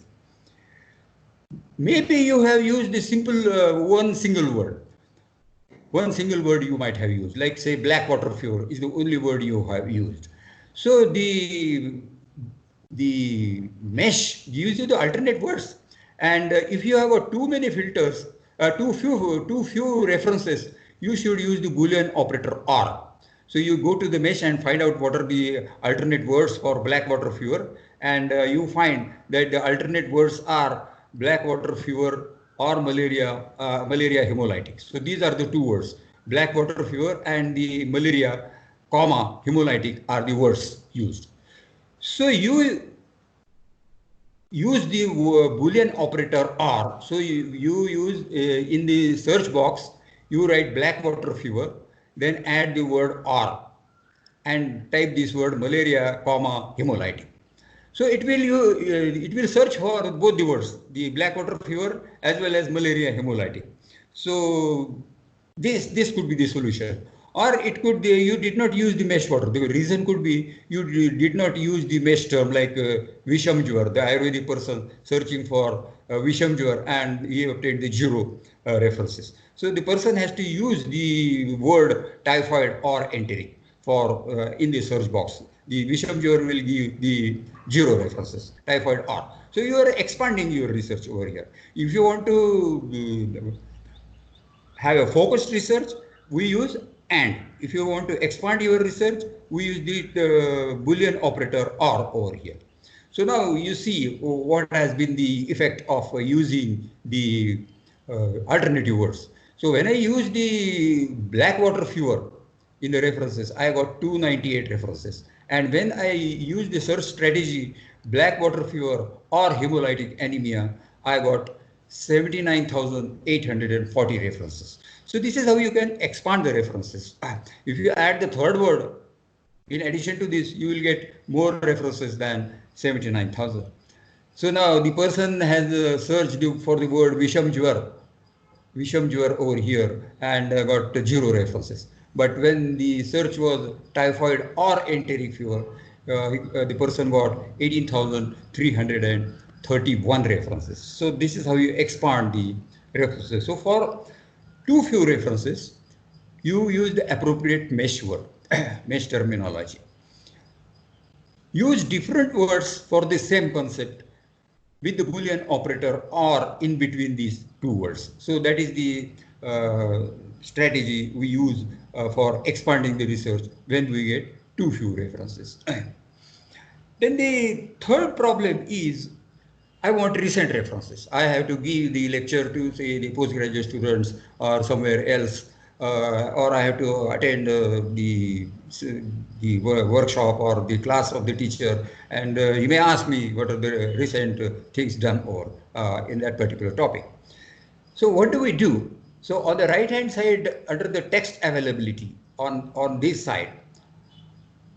Speaker 8: Maybe you have used the simple one single word. One single word you might have used, like say Blackwater fever is the only word you have used. So the mesh gives you the alternate words, and if you have too many filters, too few references, you should use the Boolean operator or. So you go to the mesh and find out what are the alternate words for Blackwater fever, and you find that the alternate words are Blackwater fever or malaria hemolytic. So these are the two words, Blackwater fever and the malaria, hemolytic are the words used. So you use the Boolean operator or. So you use in the search box, you write Blackwater fever, then add the word or and type this word malaria, hemolytic. So it will search for both the words, the Blackwater fever as well as malaria hemolytic. So this could be the solution. Or it could be you did not use the mesh water. The reason could be you did not use the mesh term like Vishamjwar, the Ayurvedic person searching for Vishamjwar, and he obtained the 0 references. So the person has to use the word typhoid or enteric for in the search box. The Vishamjwar will give the 0 references, typhoid or. So you are expanding your research over here. If you want to have a focused research, we use and. If you want to expand your research, we use the Boolean operator or over here. So now you see what has been the effect of using the alternative words. So when I use the black water fever in the references, I got 298 references. And when I use the search strategy, black water fever or hemolytic anemia, I got 79,840 references. So this is how you can expand the references. If you add the third word, in addition to this, you will get more references than 79,000. So now the person has searched for the word Visham Jwar over here and got 0 references. But when the search was typhoid or enteric fever, the person got 18,331 references. So this is how you expand the references. So for too few references, you use the appropriate mesh word, mesh terminology. Use different words for the same concept with the Boolean operator or in between these two words. So that is the strategy we use for expanding the research when we get too few references. Then the third problem is I want recent references. I have to give the lecture to, say, the postgraduate students or somewhere else, or I have to attend the workshop or the class of the teacher, and he may ask me what are the recent things done or in that particular topic. So what do we do? So on the right hand side, under the text availability on this side,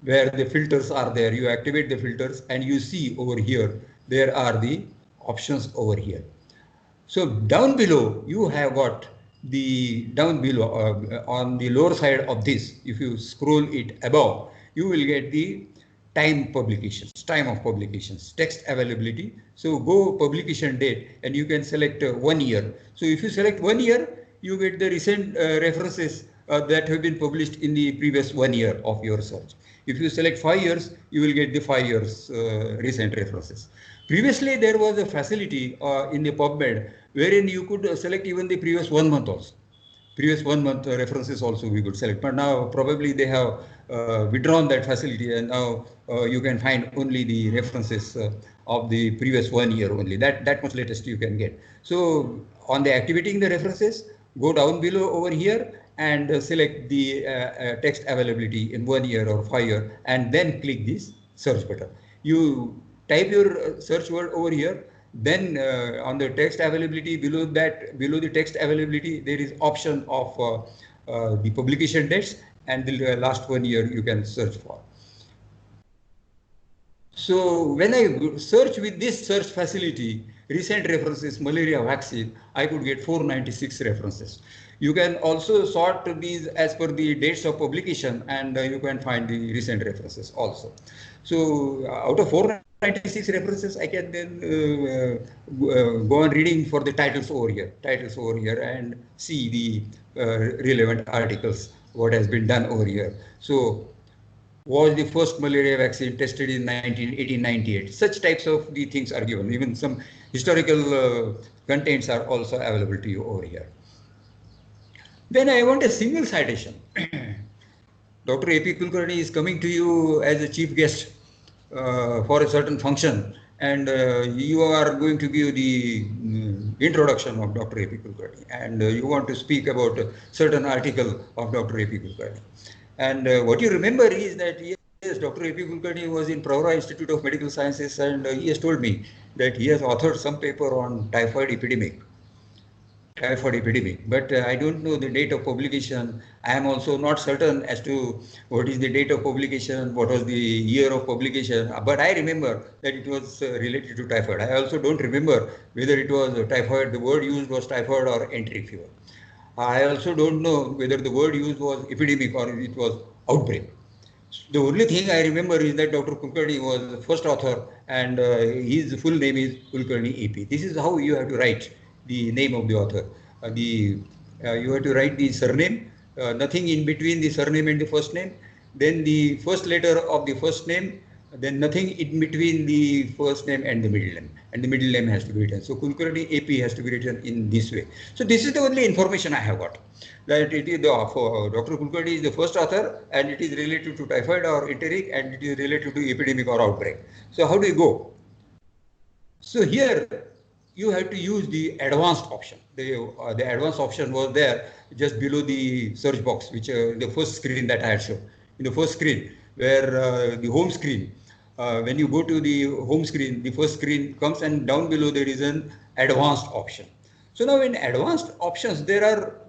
Speaker 8: where the filters are there, you activate the filters and you see over here, there are the options over here. So down below, you have got the down below on the lower side of this. If you scroll it above, you will get the time publications, time of publications, text availability. So go publication date and you can select 1 year. So if you select 1 year, you get the recent references that have been published in the previous 1 year of your search. If you select 5 years, you will get the 5 years recent references. Previously, there was a facility in the PubMed wherein you could select even the previous 1 month also. Previous 1 month references also we could select. But now probably they have withdrawn that facility, and now you can find only the references of the previous 1 year only. That much latest you can get. So on the activating the references, go down below over here and select the text availability in 1 year or 5 year, and then click this search button. You type your search word over here, then on the text availability, below the text availability, there is option of the publication dates, and the last 1 year you can search for. So when I search with this search facility, recent references, malaria vaccine, I could get 496 references. You can also sort these as per the dates of publication, and you can find the recent references also. So out of 496 references, I can then go on reading for the titles over here, and see the relevant articles, what has been done over here. So was the first malaria vaccine tested in 1898? Such types of the things are given. Even some historical contents are also available to you over here. Then I want a single citation. Dr. A.P. Kulkarni is coming to you as a chief guest for a certain function, and you are going to give the introduction of Dr. A.P. Kulkarni, and you want to speak about a certain article of Dr. A.P. Kulkarni. And what you remember is that yes, Dr. A.P. Kulkarni was in Pravara Institute of Medical Sciences, and he has told me that he has authored some paper on typhoid epidemic. But I don't know the date of publication. I am also not certain as to what is the date of publication, what was the year of publication, but I remember that it was related to typhoid. I also don't remember whether it was typhoid, the word used was typhoid or enteric fever. I also don't know whether the word used was epidemic or it was outbreak. The only thing I remember is that Dr. Kulkarni was the first author, and his full name is Kulkarni AP. This is how you have to write the name of the author. You have to write the surname, nothing in between the surname and the first name, then the first letter of the first name, then nothing in between the first name and the middle name, and the middle name has to be written. So Kulkarni AP has to be written in this way. So this is the only information I have got, that it is Dr. Kulkarni is the first author, and it is related to typhoid or enteric, and it is related to epidemic or outbreak. So how do you go? So here you have to use the advanced option. The advanced option was there just below the search box, which the first screen that I had shown. In the first screen, where the home screen, when you go to the home screen, the first screen comes, and down below there is an advanced option. So now in advanced options, there are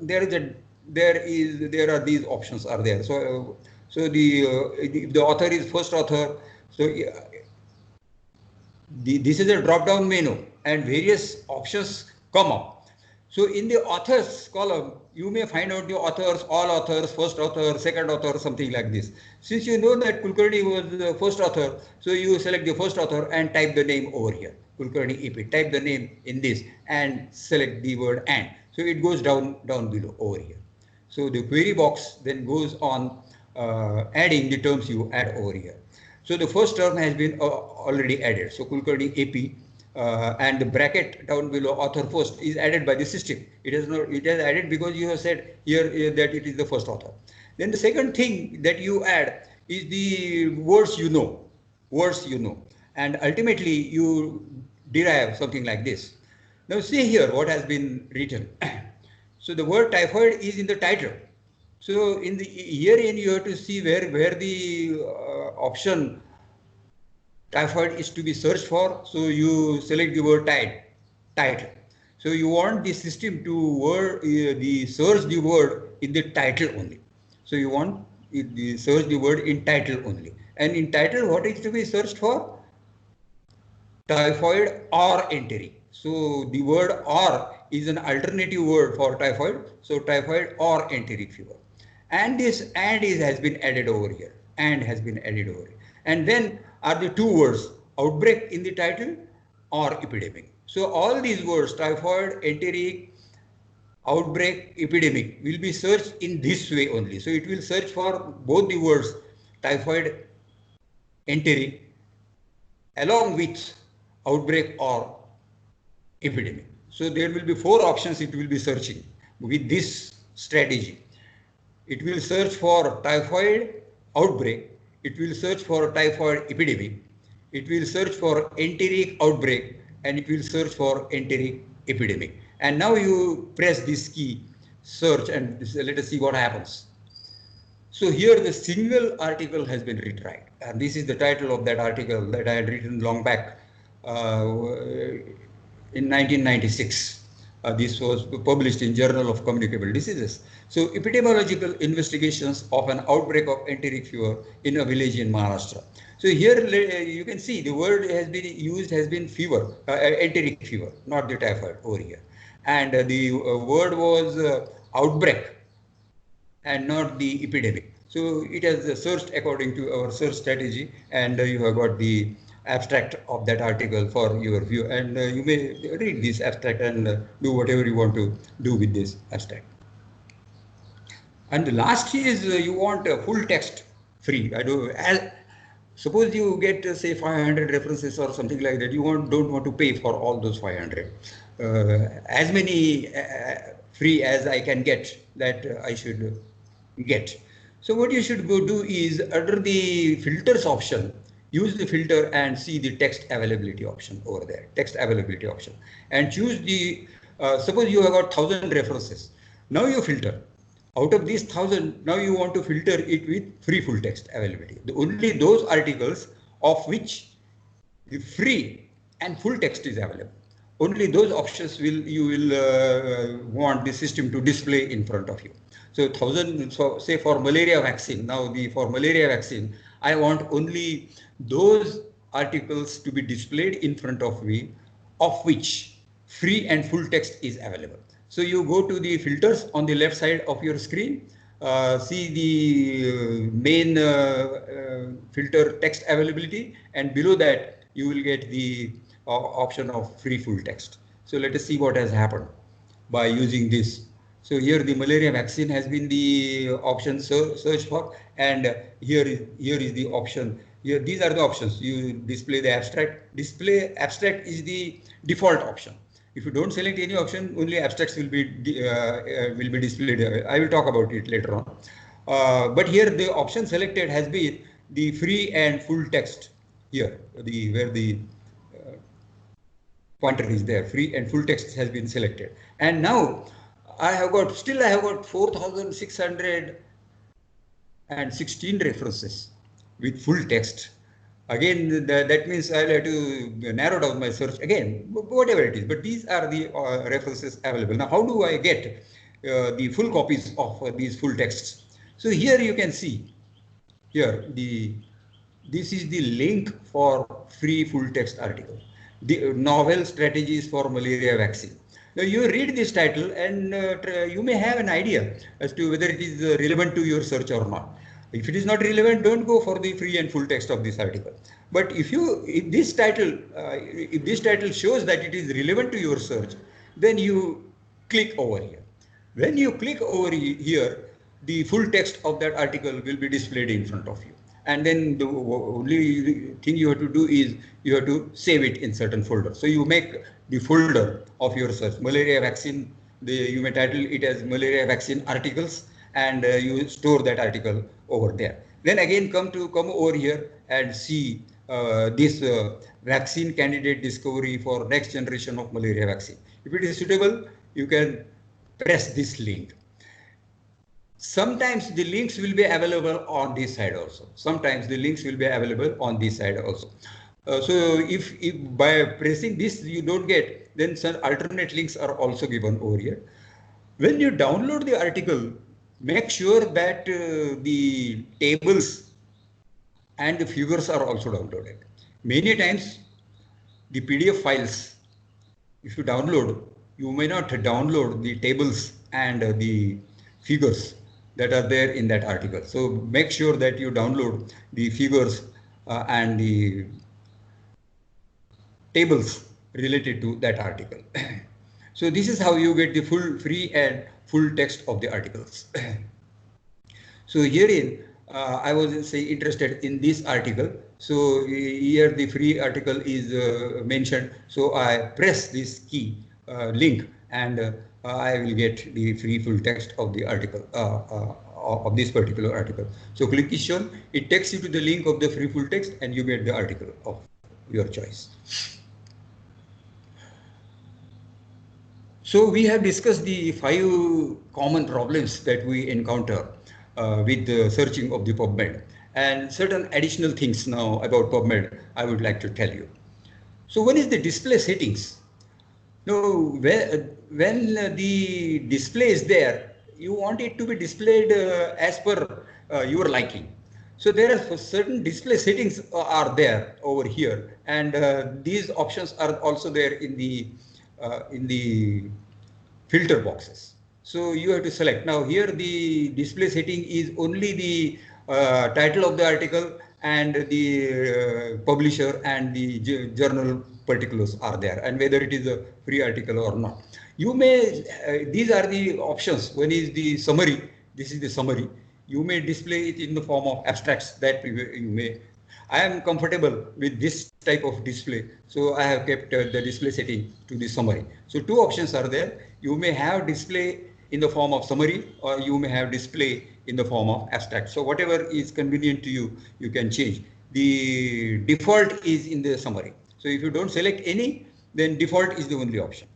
Speaker 8: these options are there. So the author is first author. So this is a drop down menu and various options come up. So in the authors column, you may find out the authors, all authors, first author, second author, something like this. Since you know that Kulkarni was the first author, so you select the first author and type the name over here, Kulkarni EP. Type the name in this and select the word and. So it goes down below over here. So the query box then goes on adding the terms you add over here. So the first term has been already added. So Kulkarni AP and the bracket down below author first is added by the system. It has added because you have said here that it is the first author. Then the second thing that you add is the words you know, and ultimately you derive something like this. Now see here what has been written. So the word typhoid is in the title. So in the herein you have to see where the option typhoid is to be searched for. So you select the word title. So you want the system to search the word in the title only. So you want the search the word in title only. And in title, what is to be searched for? Typhoid or enteric. So the word or is an alternative word for typhoid. So typhoid or enteric fever. And this and has been added over here. And has been added over here. And then are the two words, outbreak in the title or epidemic. So all these words, typhoid, enteric, outbreak, epidemic, will be searched in this way only. So it will search for both the words, typhoid, enteric, along with outbreak or epidemic. So there will be 4 options it will be searching with this strategy. It will search for typhoid outbreak. It will search for typhoid epidemic. It will search for enteric outbreak, and it will search for enteric epidemic. And now you press this key, search, and let us see what happens. So here the single article has been retried, and this is the title of that article that I had written long back in 1996. This was published in Journal of Communicable Diseases. So epidemiological investigations of an outbreak of enteric fever in a village in Maharashtra. So here you can see the word has been used has been fever, enteric fever, not the typhoid over here. And the word was outbreak and not the epidemic. So it has searched according to our search strategy, and you have got the abstract of that article for your view, and you may read this abstract and do whatever you want to do with this abstract. And the last is you want a full text free. Suppose you get say 500 references or something like that. You don't want to pay for all those 500. As many free as I can get, that I should get. So what you should go do is under the filters option, use the filter and see the text availability option over there, text availability option, and choose the, suppose you have got 1000 references. Now you filter. Out of these 1000, now you want to filter it with free full text availability. Only those articles of which the free and full text is available. Only those options you will want the system to display in front of you. So 1000, so say for malaria vaccine, now for malaria vaccine, I want only those articles to be displayed in front of me, of which free and full text is available. So you go to the filters on the left side of your screen, see the main filter text availability, and below that you will get the option of free full text. So let us see what has happened by using this. So here the malaria vaccine has been the option search for, and here is the option. Here these are the options. You display the abstract. Display abstract is the default option. If you don't select any option, only abstracts will be displayed. I will talk about it later on. But here the option selected has been the free and full text. Here where the pointer is there, free and full text has been selected. And now I have got 4,616 references with full text. Again, that means I'll have to narrow down my search again, whatever it is. But these are the references available. Now, how do I get the full copies of these full texts? So here you can see, here this is the link for free full text article, the novel strategies for malaria vaccine. Now you read this title and you may have an idea as to whether it is relevant to your search or not. If it is not relevant, don't go for the free and full text of this article. But if this title shows that it is relevant to your search, then you click over here. When you click over here, the full text of that article will be displayed in front of you. And then the only thing you have to do is you have to save it in certain folder. So you make the folder of your search, malaria vaccine, you may title it as malaria vaccine articles, and you store that article over there. Then again come over here and see this vaccine candidate discovery for next generation of malaria vaccine. If it is suitable, you can press this link. Sometimes the links will be available on this side also. Sometimes the links will be available on this side also. So if by pressing this you don't get, then some alternate links are also given over here. When you download the article, make sure that the tables and the figures are also downloaded. Many times the PDF files, if you download, you may not download the tables and the figures that are there in that article. So make sure that you download the figures and the tables related to that article. So this is how you get the full free and full text of the articles. So herein, I was interested in this article. So here the free article is mentioned. So I press this key link and I will get the free full text of the article, of this particular article. So click is shown, it takes you to the link of the free full text and you get the article of your choice. So we have discussed the 5 common problems that we encounter with the searching of the PubMed, and certain additional things now about PubMed I would like to tell you. So one is the display settings. Now, when the display is there, you want it to be displayed as per your liking. So there are certain display settings are there over here, and these options are also there in the filter boxes. So you have to select. Now here the display setting is only the title of the article and the publisher and the journal particulars are there, and whether it is a free article or not. You may, these are the options. One is the summary. This is the summary. You may display it in the form of abstracts that you may. I am comfortable with this type of display, so I have kept the display setting to the summary. So 2 options are there. You may have display in the form of summary, or you may have display in the form of abstract. So whatever is convenient to you, you can change. The default is in the summary. So if you don't select any, then default is the only option.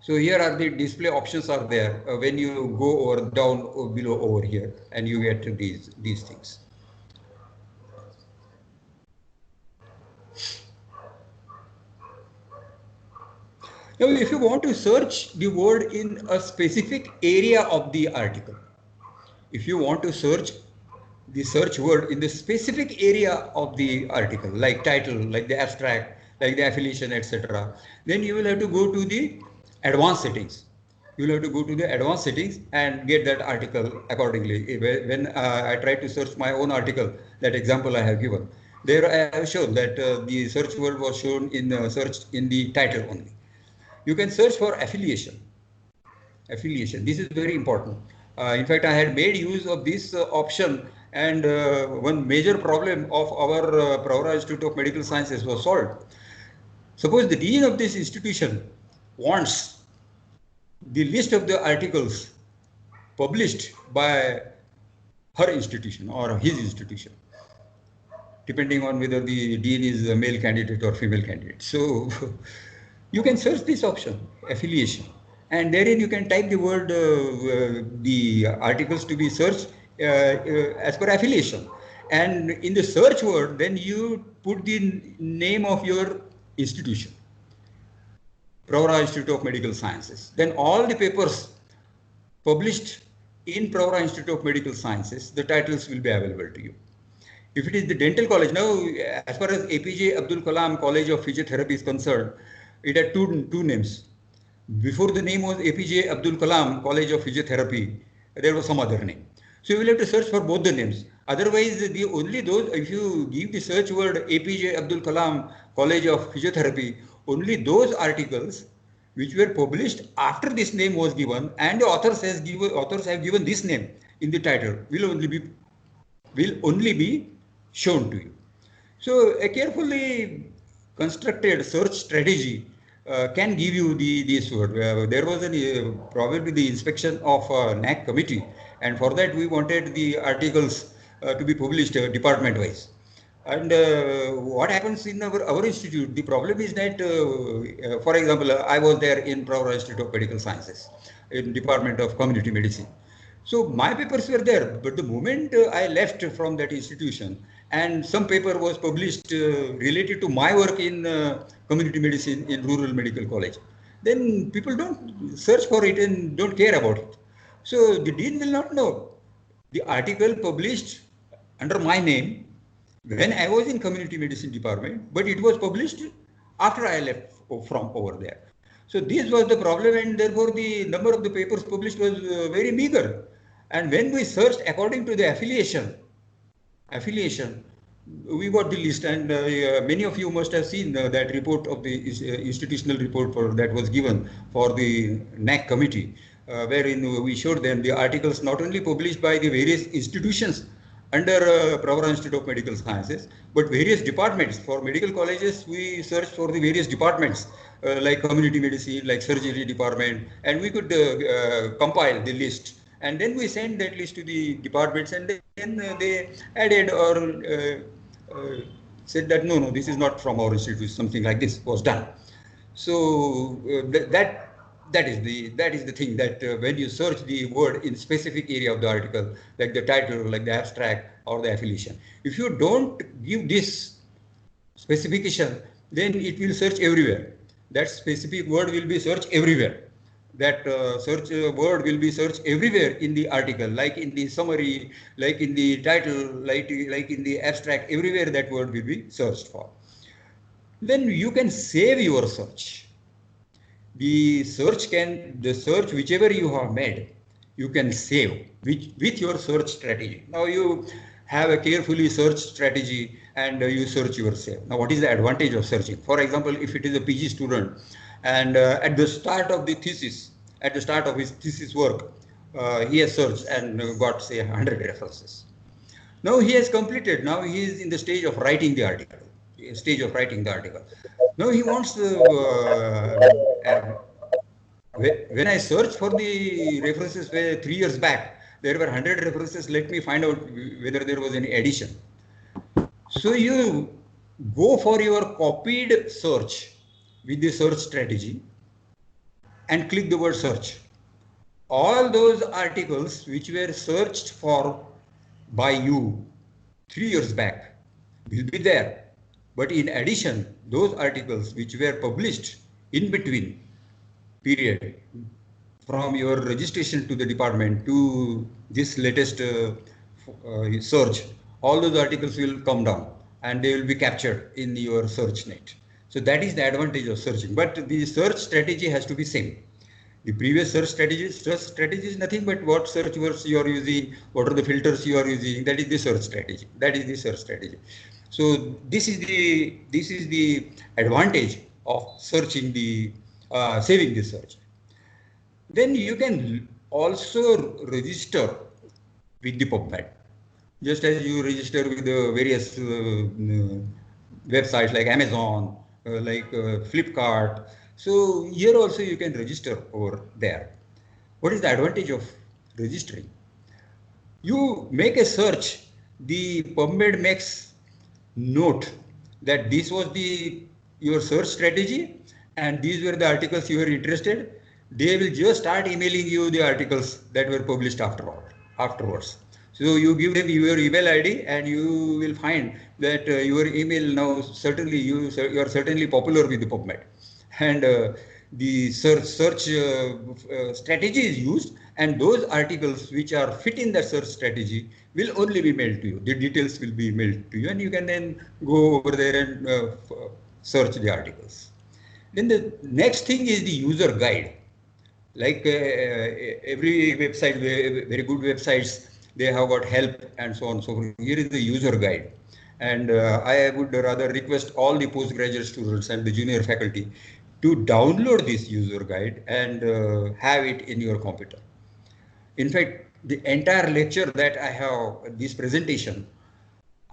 Speaker 8: So here are the display options are there when you go over down or below over here, and you get to these things. Now, if you want to search the word in a specific area of the article, if you want to search the search word in the specific area of the article, like title, like the abstract, like the affiliation, etc., then you will have to go to the advanced settings. You will have to go to the advanced settings and get that article accordingly. When I try to search my own article, that example I have given, there I have shown that the search word was shown in searched in the title only. You can search for affiliation. Affiliation, this is very important. In fact, I had made use of this option, and one major problem of our Pravara Institute of Medical Sciences was solved. Suppose the dean of this institution wants the list of the articles published by her institution or his institution. depending on whether the dean is a male candidate or female candidate. So you can search this option, affiliation, and therein you can type the word, the articles to be searched as per affiliation. And in the search word, then you put the name of your institution, Pravara Institute of Medical Sciences. Then all the papers published in Pravara Institute of Medical Sciences, the titles will be available to you. If it is the dental college, now as far as APJ Abdul Kalam College of Physiotherapy is concerned, it had two names. Before the name was APJ Abdul Kalam College of Physiotherapy, there was some other name. So you will have to search for both the names. Otherwise, the only those, if you give the search word APJ Abdul Kalam College of Physiotherapy, only those articles which were published after this name was given and the authors have given this name in the title will only be shown to you. So a carefully constructed search strategy can give you this word. There was probably the inspection of NAC committee, and for that we wanted the articles to be published department wise. And what happens in our institute, the problem is that, for example, I was there in Pravara Institute of Medical Sciences, in Department of Community Medicine. So my papers were there, but the moment I left from that institution and some paper was published related to my work in community medicine in rural medical college, then people don't search for it and don't care about it. So the dean will not know the article published under my name when I was in community medicine department, but it was published after I left from over there. So this was the problem, and therefore the number of the papers published was very meager. And when we searched according to the affiliation, we got the list, and many of you must have seen that report of the institutional report that was given for the NAC committee, wherein we showed them the articles not only published by the various institutions under Pravara Institute of Medical Sciences, but various departments. For medical colleges, we searched for the various departments like community medicine, like surgery department, and we could compile the list. And then we sent that list to the departments, and then they added or said that no, this is not from our institute. Something like this was done. So that is the thing, that when you search the word in specific area of the article, like the title, like the abstract or the affiliation, if you don't give this specification, then it will search everywhere. That specific word will be searched everywhere. That search word will be searched everywhere in the article, like in the summary, like in the title, like in the abstract, everywhere that word will be searched for. Then you can save your search. The search whichever you have made, you can save with your search strategy. Now you have a carefully searched strategy and you search yourself. Now what is the advantage of searching? For example, if it is a PG student and at the start of the thesis, at the start of his thesis work, he has searched and got say 100 references. Now he has completed, now he is in the stage of writing the article. Now he wants when I searched for the references 3 years back, there were 100 references. Let me find out whether there was any addition. So you go for your copied search with the search strategy and click the word search. All those articles which were searched for by you 3 years back will be there. But in addition, those articles which were published in between period from your registration to the department to this latest search, all those articles will come down and they will be captured in your search net. So that is the advantage of searching. But the search strategy has to be same. The previous search strategy is nothing but what search words you are using, what are the filters you are using. That is the search strategy. So this is the advantage of searching saving the search. Then you can also register with the PubMed, just as you register with the various websites like Amazon, like Flipkart. So here also you can register over there. What is the advantage of registering? You make a search, the PubMed makes note that this was your search strategy and these were the articles you were interested, they will just start emailing you the articles that were published afterwards. So you give them your email ID and you will find that your email now certainly you are certainly popular with the PubMed, and the search strategy is used, and those articles which are fit in the search strategy will only be mailed to you. The details will be mailed to you, and you can then go over there and search the articles. Then the next thing is the user guide. Like every website, very good websites, they have got help and so on. So here is the user guide. And I would rather request all the postgraduate students and the junior faculty to download this user guide and have it in your computer. In fact, the entire lecture that I have, this presentation,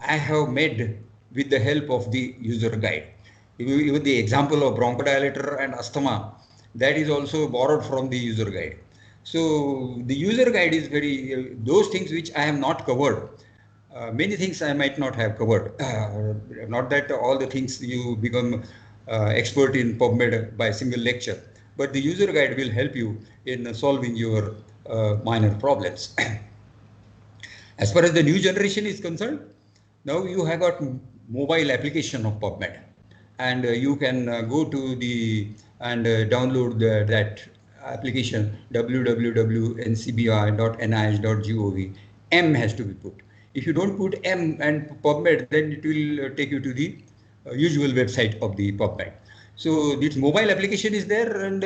Speaker 8: I have made with the help of the user guide. Even the example of bronchodilator and asthma, that is also borrowed from the user guide. So the user guide is very, those things which I have not covered, many things I might not have covered. Not that all the things you become expert in PubMed by a single lecture, but the user guide will help you in solving your minor problems. As far as the new generation is concerned, now you have got mobile application of PubMed, and you can go to the and download that application www.ncbi.nih.gov. M has to be put. If you don't put M and PubMed, then it will take you to the usual website of the PubMed. So this mobile application is there, and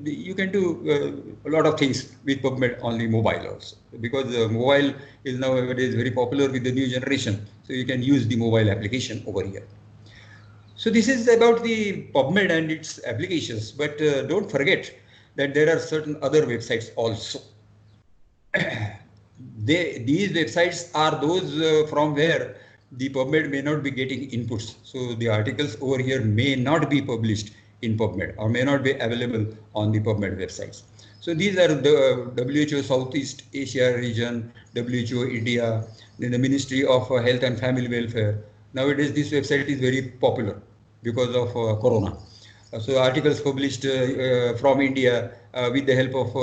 Speaker 8: you can do a lot of things with PubMed on the mobile also, because mobile is nowadays very popular with the new generation. So you can use the mobile application over here. So this is about the PubMed and its applications, but don't forget that there are certain other websites also. These websites are those from where the PubMed may not be getting inputs. So the articles over here may not be published in PubMed or may not be available on the PubMed websites. So these are the WHO Southeast Asia region, WHO India, then the Ministry of Health and Family Welfare. Nowadays this website is very popular because of Corona. So articles published from India with the help of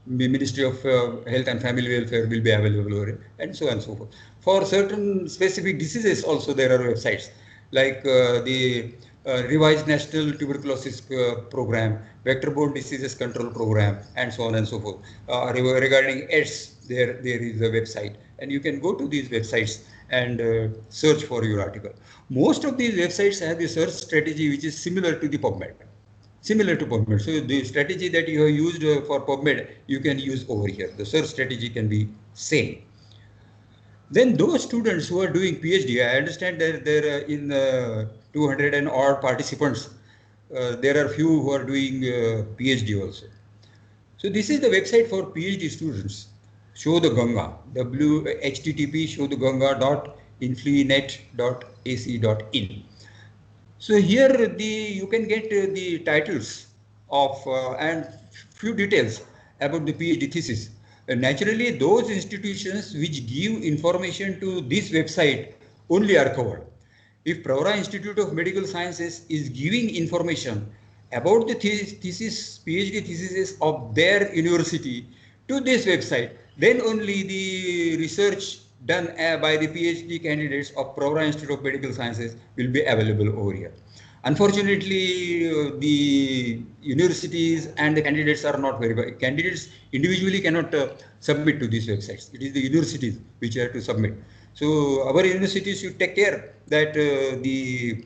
Speaker 8: the Ministry of Health and Family Welfare will be available over it, and so on and so forth. For certain specific diseases also there are websites like the Revised National Tuberculosis Program, Vector-Borne Diseases Control Program, and so on and so forth. Regarding AIDS, there is a website, and you can go to these websites and search for your article. Most of these websites have the search strategy which is similar to the PubMed. Similar to PubMed. So the strategy that you have used for PubMed, you can use over here. The search strategy can be same. Then those students who are doing PhD, I understand that there are in 200 and odd participants, there are few who are doing PhD also. So this is the website for PhD students. Show the Ganga, http://showtheganga.inflinet.ac.in. So here you can get the titles of and few details about the PhD thesis. Naturally, those institutions which give information to this website only are covered. If Pravara Institute of Medical Sciences is giving information about the thesis, PhD theses of their university to this website, then only the research done by the PhD candidates of Pravara Institute of Medical Sciences will be available over here. Unfortunately, the universities and the candidates are not very, candidates individually cannot submit to these websites. It is the universities which have to submit. So our universities should take care that the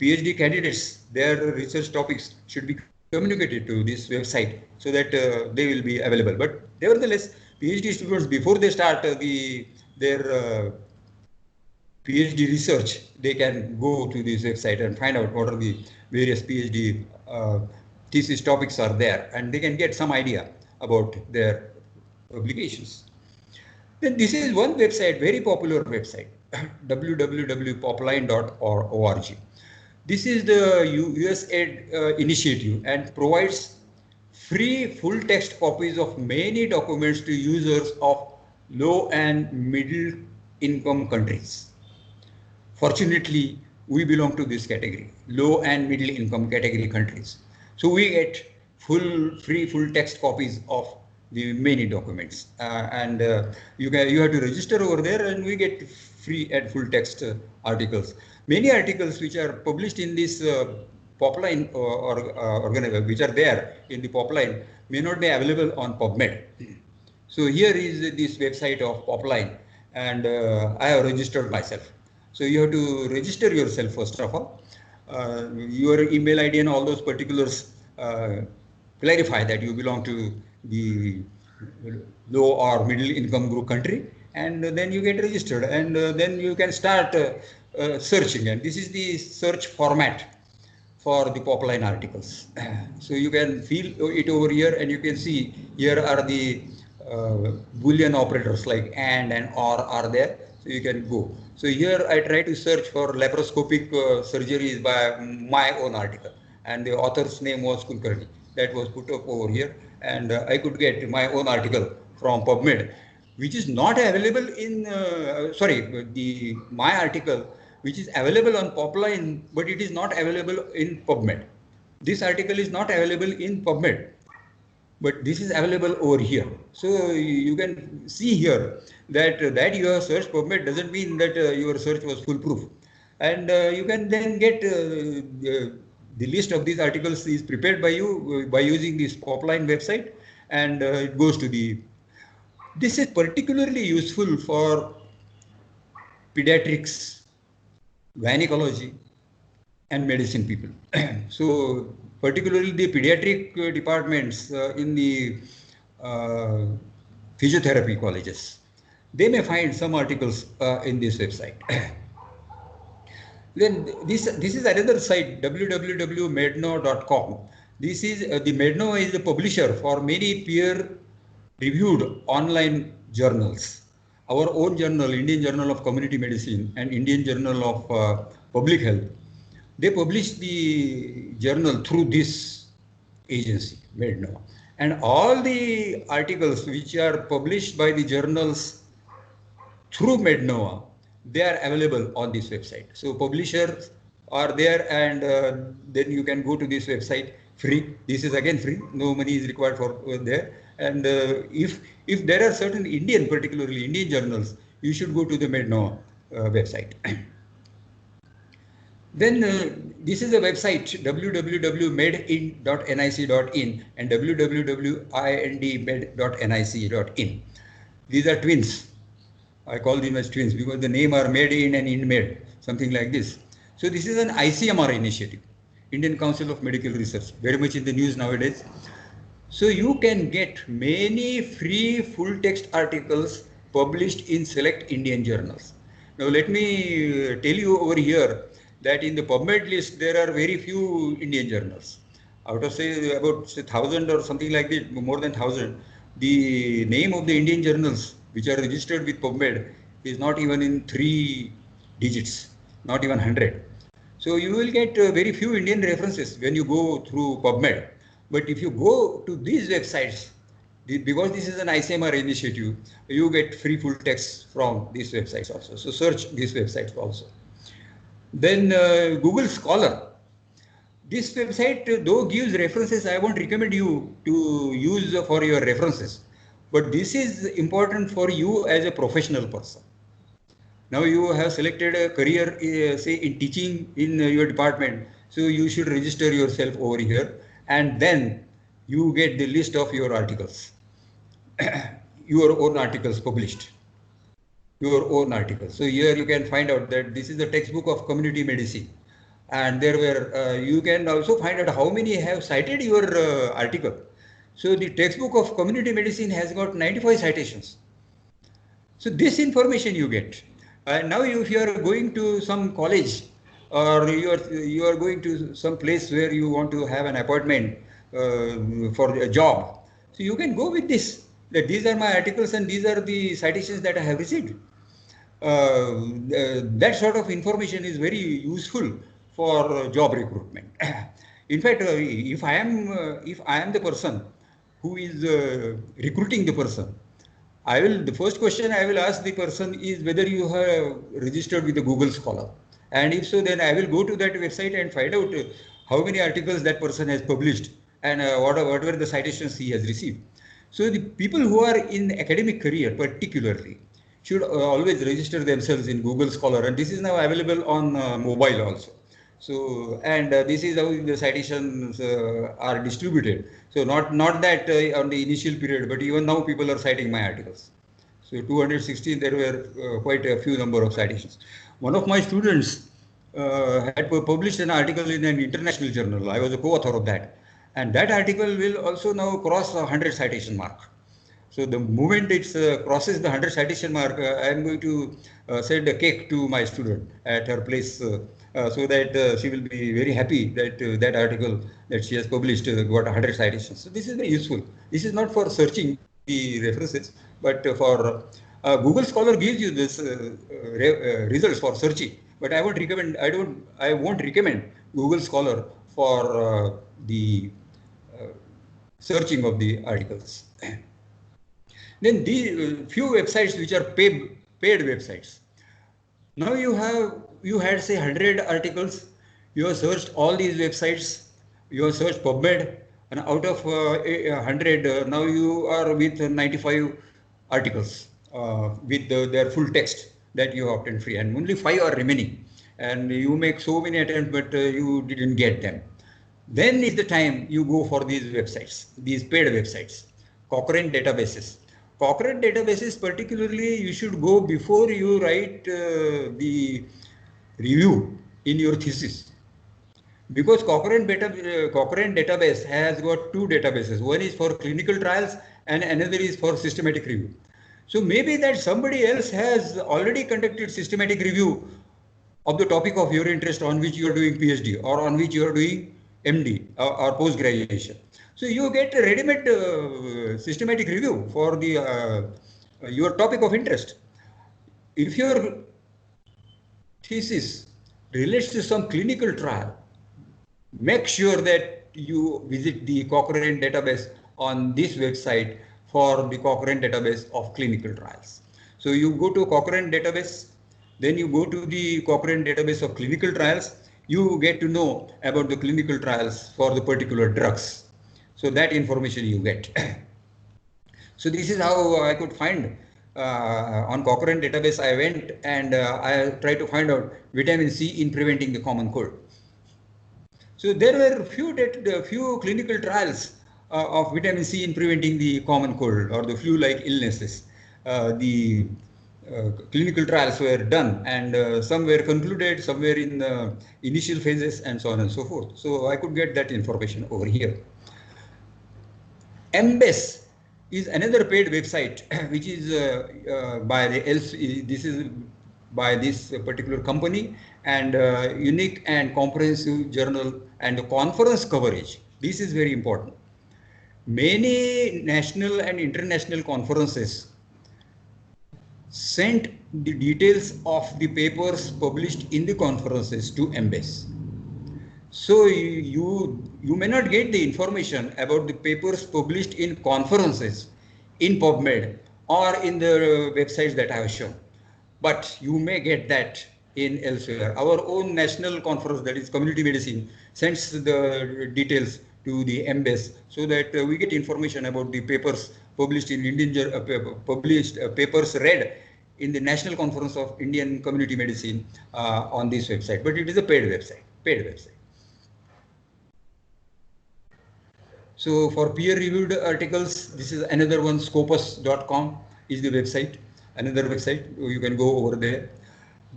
Speaker 8: PhD candidates, their research topics should be communicated to this website so that they will be available. But nevertheless, PhD students, before they start their PhD research, they can go to this website and find out what are the various PhD thesis topics are there, and they can get some idea about their publications. Then this is one website, very popular website, www.popline.org. This is the USAID initiative and provides free full text copies of many documents to users of low and middle income countries. Fortunately, we belong to this category, low and middle income category countries. So we get free full text copies of the many documents, you have to register over there, and we get free and full text articles. Many articles which are published in this Popline which are there in the Popline may not be available on PubMed. So here is this website of Popline, and I have registered myself. So you have to register yourself first of all. Your email ID and all those particulars clarify that you belong to the low or middle income group country, and then you get registered, and then you can start searching. And this is the search format for the Popline articles. So you can feel it over here, and you can see here are the Boolean operators like and or are there. So you can go. So here I try to search for laparoscopic surgeries by my own article, and the author's name was Kulkarni. That was put up over here, and I could get my own article from PubMed, which is not available in, my article, which is available on Popline, but it is not available in PubMed. This article is not available in PubMed, but this is available over here. So you can see here that you have searched PubMed doesn't mean that your search was foolproof. And you can then get the list of these articles is prepared by you by using this Popline website, and it goes to the. This is particularly useful for pediatrics, gynecology, and medicine people. So particularly the pediatric departments in the physiotherapy colleges, they may find some articles in this website. Then this is another site, www.medno.com. This is the Medno is the publisher for many peer-reviewed online journals. Our own journal, Indian Journal of Community Medicine and Indian Journal of Public Health, they publish the journal through this agency, Medno. And all the articles which are published by the journals through Medno, they are available on this website. So publishers are there, and then you can go to this website free. This is again free, no money is required for there. And if there are certain Indian, particularly Indian journals, you should go to the Medno website. Then this is a website, www.medin.nic.in and www.indmed.nic.in. These are twins. I call them as twins because the name are Made in and InMed, something like this. So this is an ICMR initiative, Indian Council of Medical Research, very much in the news nowadays. So you can get many free full text articles published in select Indian journals. Now let me tell you over here that in the PubMed list, there are very few Indian journals. Out of say about 1,000 or something like that, more than 1,000, the name of the Indian journals which are registered with PubMed is not even in 3 digits, not even 100. So you will get very few Indian references when you go through PubMed. But if you go to these websites, because this is an ICMR initiative, you get free full text from these websites also. So search these websites also. Then Google Scholar. This website, though gives references, I won't recommend you to use for your references. But this is important for you as a professional person. Now you have selected a career, say in teaching in your department. So you should register yourself over here, and then you get the list of your articles, your own articles published. Your own articles. So here you can find out that this is the textbook of community medicine, and there were you can also find out how many have cited your article. So the textbook of community medicine has got 95 citations. So this information you get. And now if you are going to some college, or you are going to some place where you want to have an appointment for a job, so you can go with this, that these are my articles and these are the citations that I have received. That sort of information is very useful for job recruitment. In fact, if I am the person who is recruiting the person, the first question I will ask the person is whether you have registered with the Google Scholar. And if so, then I will go to that website and find out how many articles that person has published and whatever the citations he has received. So the people who are in academic career particularly should always register themselves in Google Scholar, and this is now available on mobile also. So, and this is how the citations are distributed. So not that on the initial period, but even now people are citing my articles. So 216, there were quite a few number of citations. One of my students had published an article in an international journal. I was a co-author of that. And that article will also now cross 100 citation mark. So the moment it crosses the 100 citation mark, I am going to send a cake to my student at her place so that she will be very happy that that article that she has published got 100 citations. So this is very useful. This is not for searching the references, but for Google Scholar gives you this results for searching. But I won't recommend. I won't recommend Google Scholar for the searching of the articles. Then the few websites which are paid websites. Now you had say 100 articles. You have searched all these websites. You have searched PubMed, and out of 100, now you are with 95 articles with their full text that you have obtained free, and only 5 are remaining. And you make so many attempts, but you didn't get them. Then is the time you go for these websites, these paid websites, Cochrane databases. Cochrane databases particularly you should go before you write the review in your thesis. Because Cochrane database has got 2 databases. One is for clinical trials and another is for systematic review. So maybe that somebody else has already conducted systematic review of the topic of your interest on which you are doing PhD or on which you are doing MD or post-graduation. So you get a ready-made systematic review for the your topic of interest. If your thesis relates to some clinical trial, make sure that you visit the Cochrane database on this website for the Cochrane database of clinical trials. So you go to Cochrane database, then you go to the Cochrane database of clinical trials, you get to know about the clinical trials for the particular drugs. So that information you get. So this is how I could find on Cochrane database. I went and I tried to find out vitamin C in preventing the common cold. So there were few clinical trials of vitamin C in preventing the common cold or the flu-like illnesses. The clinical trials were done, and some were concluded, some were in the initial phases, and so on and so forth. So I could get that information over here. MBES is another paid website, which is by this particular company, and unique and comprehensive journal and conference coverage. This is very important. Many national and international conferences sent the details of the papers published in the conferences to MBES. So you may not get the information about the papers published in conferences in PubMed or in the websites that I have shown, but you may get that in elsewhere. Our own national conference, that is community medicine, sends the details to the MBES so that we get information about the papers published in papers read in the National Conference of Indian Community Medicine on this website. But it is a paid website. So for peer-reviewed articles, this is another one. Scopus.com is the website, another website. You can go over there.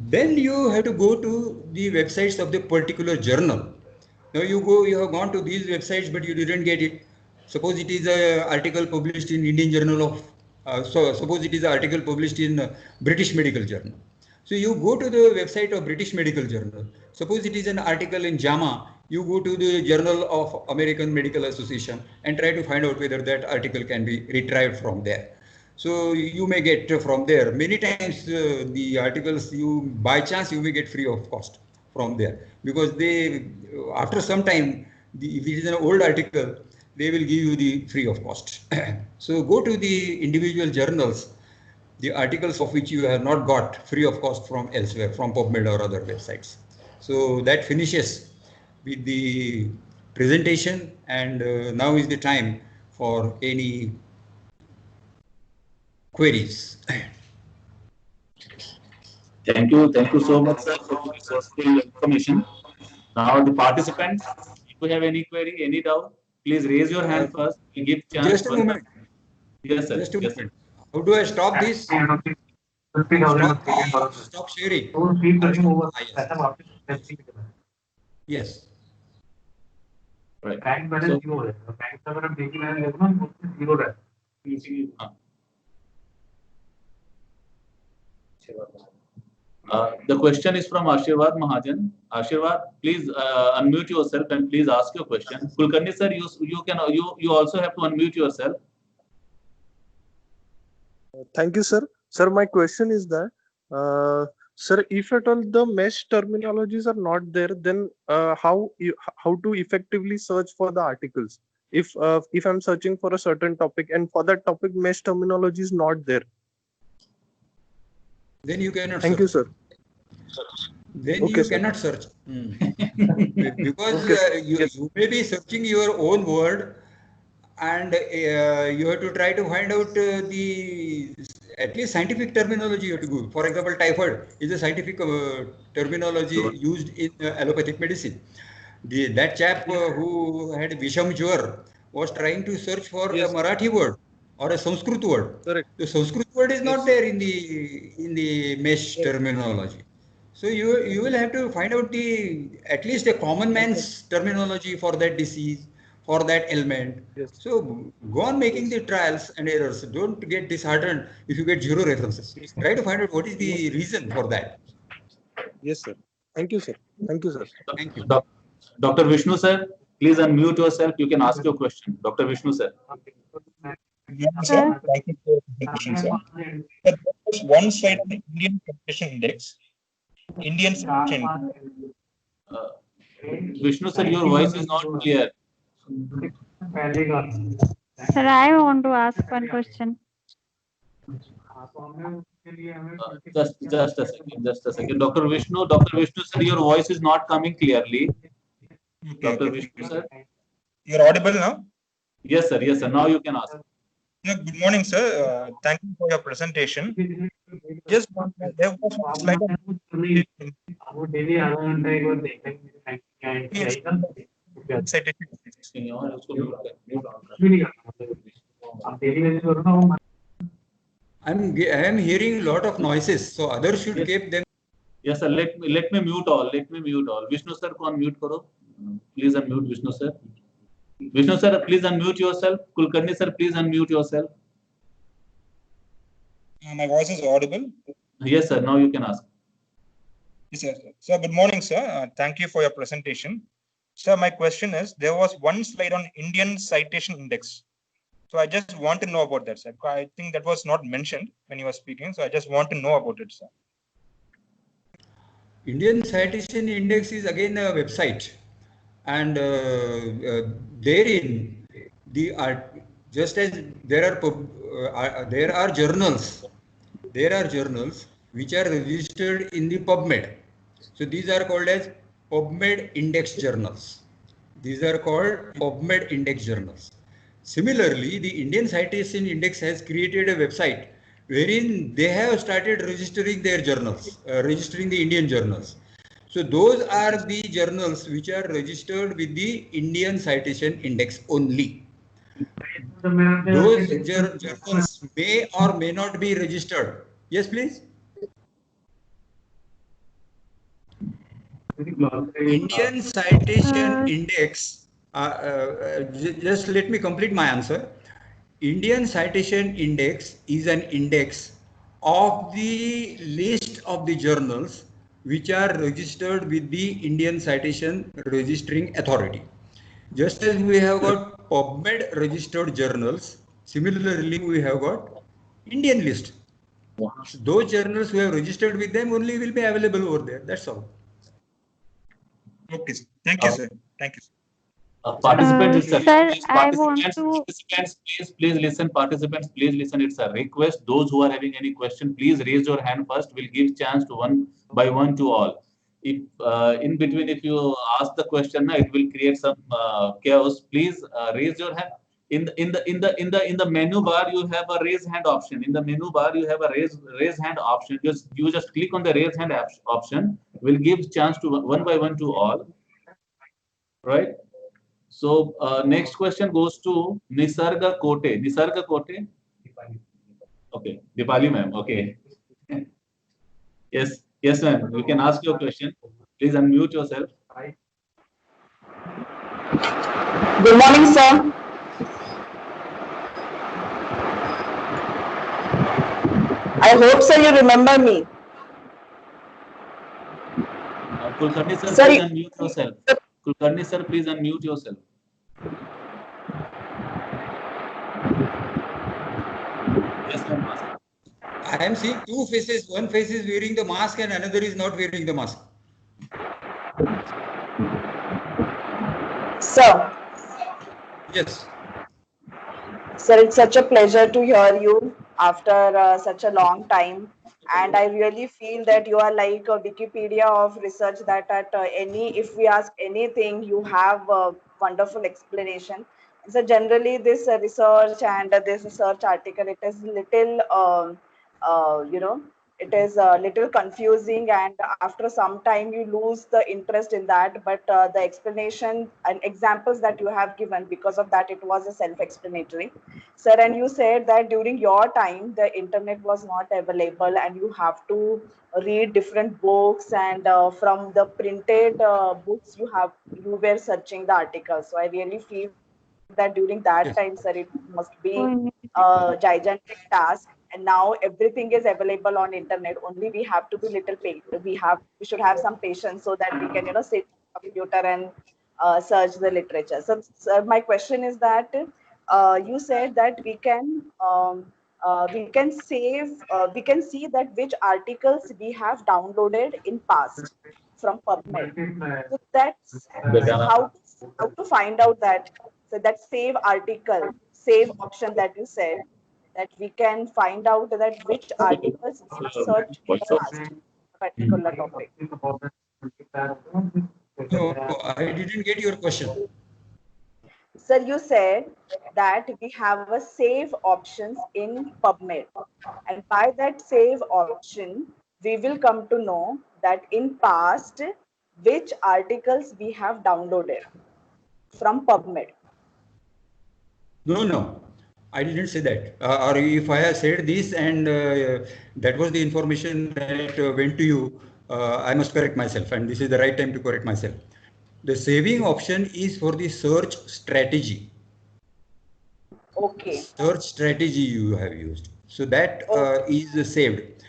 Speaker 8: Then you have to go to the websites of the particular journal. Now you have gone to these websites, but you didn't get it. Suppose it is an article published in Indian Journal of, suppose it is an article published in British Medical Journal. So you go to the website of British Medical Journal. Suppose it is an article in JAMA, you go to the Journal of American Medical Association and try to find out whether that article can be retrieved from there. So you may get from there. Many times the articles by chance you may get free of cost from there, because they, after some time, if it is an old article, they will give you the free of cost. So go to the individual journals, the articles of which you have not got free of cost from elsewhere, from PubMed or other websites. So that finishes with the presentation, and now is the time for any queries.
Speaker 2: Thank you so much, sir, for the resourceful information. Now, the participants, if you have any query, any doubt, please raise your hand first. We give chance.
Speaker 8: Just a moment.
Speaker 2: Yes, sir.
Speaker 8: Just a
Speaker 2: Yes, sir.
Speaker 8: moment. How do I stop this? Stop sharing. Yes.
Speaker 2: Right. The question is from Ashirwad Mahajan. Ashirwad, please unmute yourself and please ask your question. Kulkarni sir, you also have to unmute yourself.
Speaker 9: Thank you, sir. Sir, my question is that, sir, if at all the mesh terminologies are not there, then how to effectively search for the articles? If I'm searching for a certain topic and for that topic mesh terminology is not there,
Speaker 8: then you cannot
Speaker 9: Thank
Speaker 8: search.
Speaker 9: you, sir.
Speaker 8: Then
Speaker 9: Okay,
Speaker 8: you
Speaker 9: sir.
Speaker 8: cannot search. Because
Speaker 9: Okay, sir.
Speaker 8: you may be searching your own word, and you have to try to find out the at least scientific terminology you have to go. For example, typhoid is a scientific terminology used in allopathic medicine. That chap who had Visham Jwar was trying to search for
Speaker 9: Yes.
Speaker 8: a Marathi word or a Sanskrit word.
Speaker 9: Correct.
Speaker 8: The Sanskrit word is not
Speaker 9: Yes,
Speaker 8: there in the mesh terminology. So you will have to find out at least a common man's terminology for that disease, for that ailment.
Speaker 9: Yes.
Speaker 8: So go on making the trials and errors. Don't get disheartened if you get zero references. Try to find out what is the reason for that.
Speaker 9: Yes, sir. Thank you, sir. Thank you, sir.
Speaker 8: Thank you.
Speaker 2: Dr. Vishnu sir, please unmute yourself. You can ask your question. Dr. Vishnu sir.
Speaker 10: Yeah, sir. Thank you for the question, sir. But there was one slide on the Indian Citation Index. Indian Citation.
Speaker 2: Vishnu sir, your voice is not clear.
Speaker 11: Sir, I want to ask one question.
Speaker 2: Just a second. Dr. Vishnu sir, your voice is not coming clearly.
Speaker 10: Okay,
Speaker 2: Dr.
Speaker 10: okay.
Speaker 2: Vishnu sir.
Speaker 10: You're audible now?
Speaker 2: Yes, sir. Yes, sir. Now you can ask.
Speaker 10: Yeah, good morning, sir. Thank you for your presentation. Just there was one slide on citation index.
Speaker 8: I am hearing a lot of noises, so others should keep them.
Speaker 2: Yes, sir. Let me mute all. Vishnu sir, ko unmute karo. Please unmute Vishnu sir. Vishnu sir, please unmute yourself. Kulkarni sir, please unmute yourself.
Speaker 10: My voice is audible.
Speaker 2: Yes, sir. Now you can ask.
Speaker 10: Yes, sir. Sir, good morning, sir. Thank you for your presentation. Sir, my question is, there was one slide on Indian Citation Index. So I just want to know about that, sir. I think that was not mentioned when you were speaking. So I just want to know about it, sir.
Speaker 8: Indian Citation Index is again a website, and therein just as there are journals which are registered in the PubMed. So these are called as PubMed Index journals. Similarly, the Indian Citation Index has created a website wherein they have started registering their journals, registering the Indian journals. So those are the journals which are registered with the Indian Citation Index only. Those journals may or may not be registered. Yes, please. Indian Citation Index, just let me complete my answer. Indian Citation Index is an index of the list of the journals which are registered with the Indian Citation Registering Authority. Just as we have got PubMed registered journals, similarly we have got Indian list. So those journals who have registered with them only will be available over there. That's all.
Speaker 10: Okay, sir. Thank you, sir. Thank you.
Speaker 2: Participants, please listen. Participants, please listen. It's a request. Those who are having any question, please raise your hand first. We'll give chance to one by one to all. if in between, if you ask the question, it will create some chaos. Please raise your hand. In the menu bar, you have a raise hand option. In the menu bar, you have a raise hand option. You just click on the raise hand option. Will give chance to one by one to all. Right. So next question goes to Nisarga Kote. Nisarga Kote. Okay, Dipali ma'am. Okay. Yes, yes, ma'am. You can ask your question. Please unmute yourself.
Speaker 12: Good morning, sir. I hope, sir, you remember me.
Speaker 2: Kulkarni sir,
Speaker 12: Sir,
Speaker 2: please unmute yourself. Kulkarni sir, please unmute yourself. Yes, ma'am.
Speaker 8: I am seeing two faces. One face is wearing the mask and another is not wearing the mask.
Speaker 12: Sir.
Speaker 8: Yes.
Speaker 12: Sir, it's such a pleasure to hear you after such a long time. And I really feel that you are like a Wikipedia of research, that at if we ask anything, you have a wonderful explanation. So generally this research and this research article, it is little, it is a little confusing, and after some time you lose the interest in that. But the explanation and examples that you have given, because of that, it was a self-explanatory. Sir, and you said that during your time, the internet was not available and you have to read different books, and from the printed books you were searching the articles. So I really feel that during that time, sir, it must be a gigantic task. And now everything is available on internet. Only we have to be little patient. We should have some patience so that we can, sit on the computer and search the literature. So, sir, my question is that you said that we can we can see that which articles we have downloaded in past from PubMed. So that's how to find out that. So that save option that you said, that we can find out that which articles we have searched in the past, particular topic.
Speaker 8: No, I didn't get your question.
Speaker 12: Sir, you said that we have a save options in PubMed, and by that save option, we will come to know that in past, which articles we have downloaded from PubMed.
Speaker 8: No. I didn't say that. Or if I have said this and that was the information that went to you, I must correct myself, and this is the right time to correct myself. The saving option is for the search strategy.
Speaker 12: Okay.
Speaker 8: Search strategy you have used. So that is saved.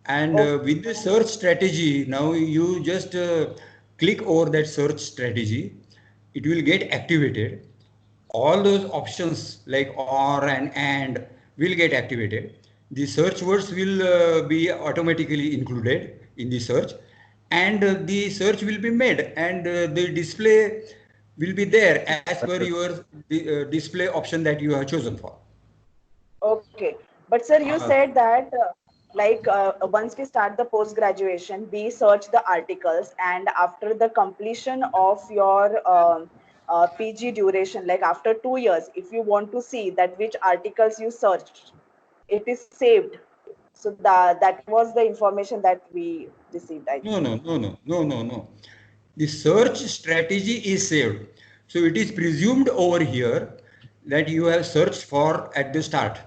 Speaker 8: And with the search strategy, now you just click over that search strategy. It will get activated. All those options like or and will get activated. The search words will be automatically included in the search, and the search will be made, and the display will be there as per your display option that you have chosen for.
Speaker 12: Okay, but sir, you said that once we start the post graduation, we search the articles, and after the completion of your PG duration, like after 2 years, if you want to see that which articles you searched, it is saved. So that was the information that we received.
Speaker 8: No. The search strategy is saved. So it is presumed over here that you have searched for at the start,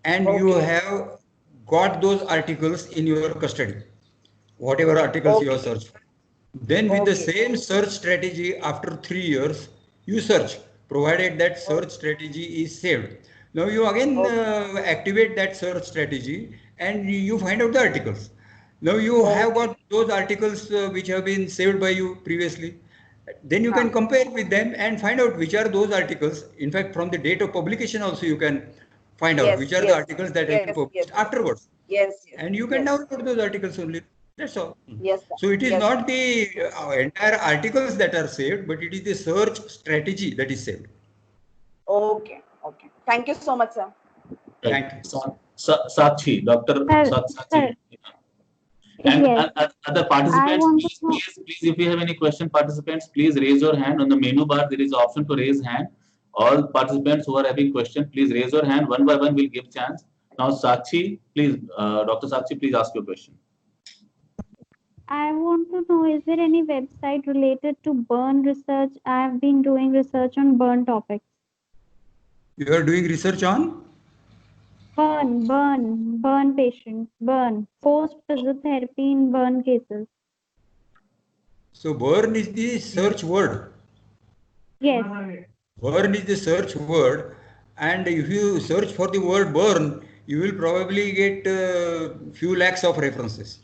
Speaker 8: and you have got those articles in your custody, whatever articles you have searched for. Then with the same search strategy, after 3 years, you search, provided that search strategy is saved. Now you again activate that search strategy and you find out the articles. Now you have got those articles which have been saved by you previously. Then you can compare with them and find out which are those articles. In fact, from the date of publication also you can find out which are the articles that have been published afterwards. And you can download those articles only. That's all.
Speaker 12: Yes, sir.
Speaker 8: So it is not the entire articles that are saved, but it is the search strategy that is saved.
Speaker 12: Okay. Thank you so much, sir.
Speaker 2: Thank you. Sakshi, Dr. Sakshi. And
Speaker 11: Yes.
Speaker 2: other
Speaker 11: I
Speaker 2: participants,
Speaker 11: want to know.
Speaker 2: please, if you have any question, participants, please raise your hand. On the menu bar, there is an option to raise hand. All participants who are having question, please raise your hand. One by one, we'll give chance. Now, Sakshi, please, Dr. Sakshi, please ask your question.
Speaker 11: I want to know, is there any website related to burn research? I have been doing research on burn topics.
Speaker 8: You are doing research on?
Speaker 11: Burn patients, post physiotherapy in burn cases.
Speaker 8: So burn is the search word.
Speaker 11: Yes.
Speaker 8: Burn is the search word, and if you search for the word burn, you will probably get few lakhs of references.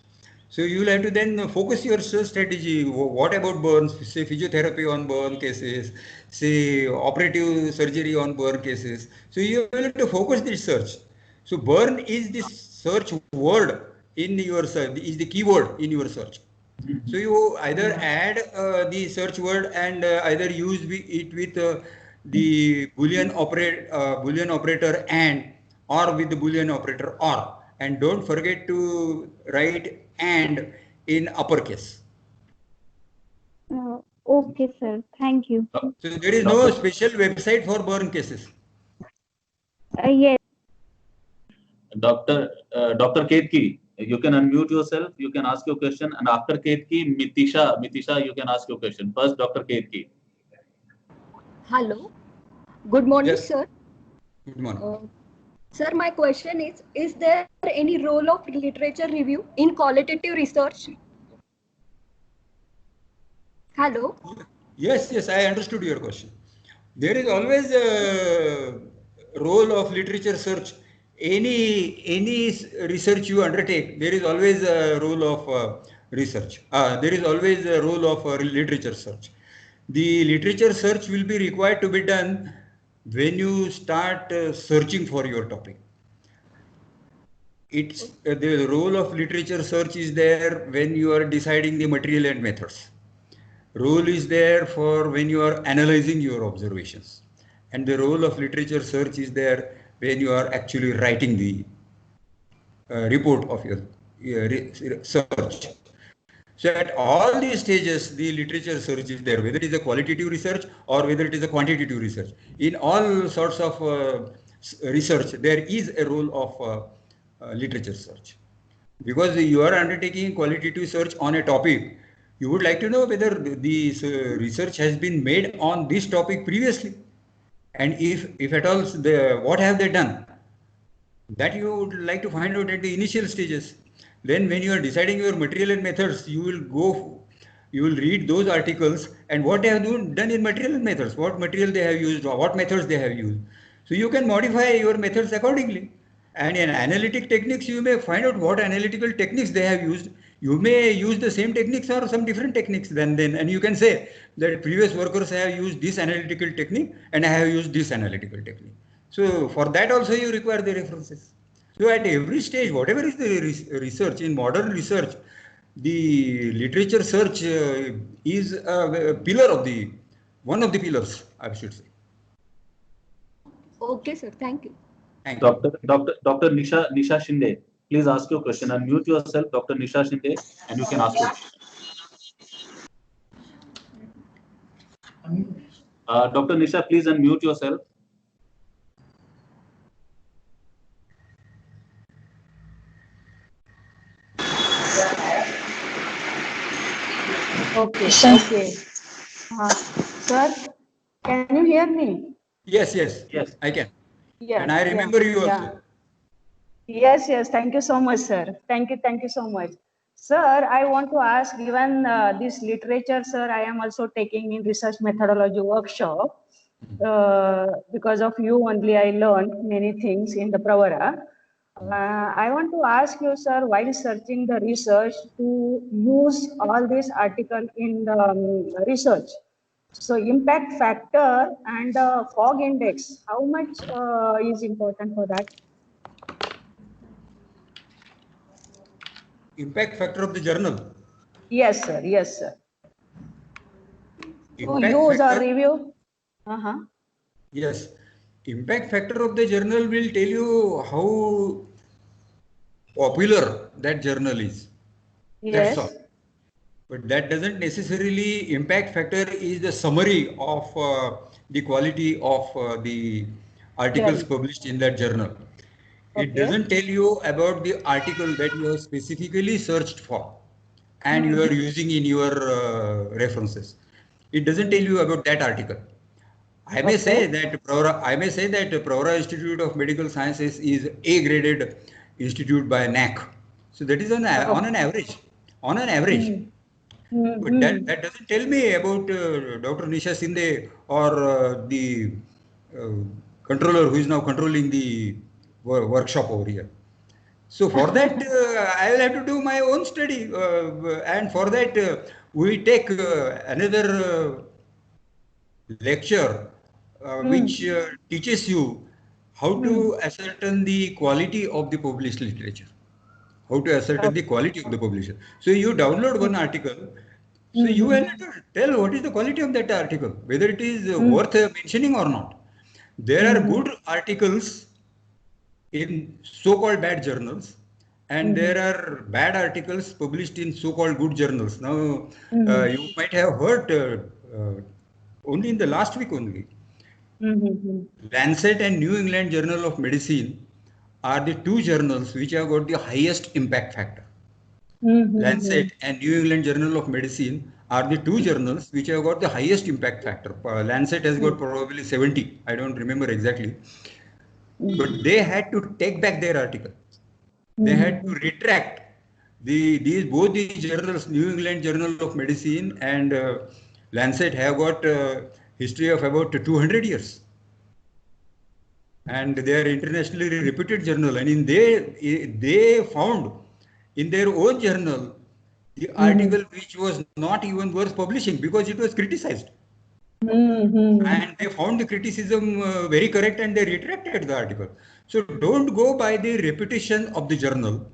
Speaker 8: So you will have to then focus your search strategy. What about burns? Say physiotherapy on burn cases, say operative surgery on burn cases. So you will have to focus this search. So burn is the search word in your search, is the keyword in your search. So you either add the search word and either use it with the Boolean operator and, or with the Boolean operator or, and don't forget to write and in uppercase.
Speaker 11: Okay, sir. Thank you.
Speaker 8: So there is no special website for burn cases.
Speaker 11: Yes.
Speaker 2: Dr. Ketki, you can unmute yourself. You can ask your question, and after Ketki, Mitisha, you can ask your question. First, Dr. Ketki.
Speaker 13: Hello. Good morning,
Speaker 8: Yes.
Speaker 13: sir.
Speaker 8: Good morning.
Speaker 13: Sir, my question is there any role of literature review in qualitative research? Hello.
Speaker 8: Yes, I understood your question. There is always a role of literature search. Any research you undertake, there is always a role of research. There is always a role of literature search. The literature search will be required to be done when you start searching for your topic. It's the role of literature search is there when you are deciding the material and methods. Role is there for when you are analyzing your observations, and the role of literature search is there when you are actually writing the report of your search. So at all these stages, the literature search is there, whether it is a qualitative research or whether it is a quantitative research. In all sorts of research, there is a role of literature search. Because you are undertaking qualitative search on a topic, you would like to know whether the research has been made on this topic previously, and if at all, what have they done? That you would like to find out at the initial stages. Then when you are deciding your material and methods, you will read those articles and what they have done in material and methods, what material they have used or what methods they have used. So you can modify your methods accordingly. And in analytic techniques, you may find out what analytical techniques they have used. You may use the same techniques or some different techniques then, and you can say that previous workers have used this analytical technique and I have used this analytical technique. So for that also you require the references. So at every stage, whatever is the research, in modern research, the literature search is a pillar of one of the pillars, I should say.
Speaker 13: Okay, sir. Thank you.
Speaker 8: Thank you.
Speaker 2: Dr. Nisha Shinde, please ask your question. Unmute yourself, Dr. Nisha Shinde, and you can ask your question. Dr. Nisha, please unmute yourself.
Speaker 14: Okay. Sir, can you hear me?
Speaker 8: Yes, I can.
Speaker 14: Yeah.
Speaker 8: And I remember you also.
Speaker 14: Yeah. Yes. Thank you so much, sir. Thank you so much. Sir, I want to ask, given this literature, sir, I am also taking in research methodology workshop. Because of you only, I learned many things in the Pravara. I want to ask you, sir, while searching the research, to use all these articles in the research. So impact factor and fog index, how much is important for that?
Speaker 8: Impact factor of the journal?
Speaker 14: Yes, sir. To
Speaker 8: Impact
Speaker 14: use
Speaker 8: factor,
Speaker 14: or review?
Speaker 8: Yes. Impact factor of the journal will tell you how popular that journal is.
Speaker 14: Yes.
Speaker 8: That's all. But that doesn't necessarily impact factor is the summary of the quality of the articles
Speaker 14: Journal.
Speaker 8: published in that journal. It
Speaker 14: Okay.
Speaker 8: doesn't tell you about the article that you have specifically searched for and you are using in your references. It doesn't tell you about that article. I may say that Pravara Institute of Medical Sciences is A graded institute by NAC. So that is on an average. On an average. But that doesn't tell me about Dr. Nisha Sinde or the controller who is now controlling the workshop over here. So for that, I will have to do my own study. And for that, we take another lecture which teaches you how to ascertain the quality of the published literature. How to ascertain the quality of the publisher. So you download one article. So you will tell what is the quality of that article, whether it is worth mentioning or not. There are good articles in so-called bad journals, and there are bad articles published in so-called good journals. Now, you might have heard only in the last week only, Lancet and New England Journal of Medicine are the two journals which have got the highest impact factor. Lancet and New England Journal of Medicine are the two journals which have got the highest impact factor. Lancet has got probably 70. I don't remember exactly. But they had to take back their article. They had to retract both the journals, New England Journal of Medicine and Lancet have got a history of about 200 years. And they are internationally reputed journal. And they found in their own journal the article which was not even worth publishing because it was criticized. And they found the criticism very correct and they retracted the article. So don't go by the reputation of the journal.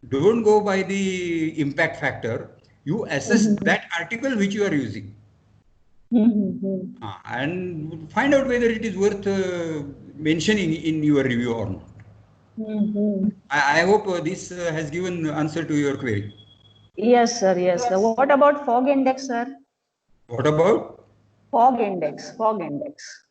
Speaker 8: Don't go by the impact factor. You assess that article which you are using. And find out whether it is worth mentioning in your review or not. I hope this has given answer to your query.
Speaker 14: Yes, sir. Yes, sir. What about fog index, sir?
Speaker 8: What about?
Speaker 14: Fog index. Fog index.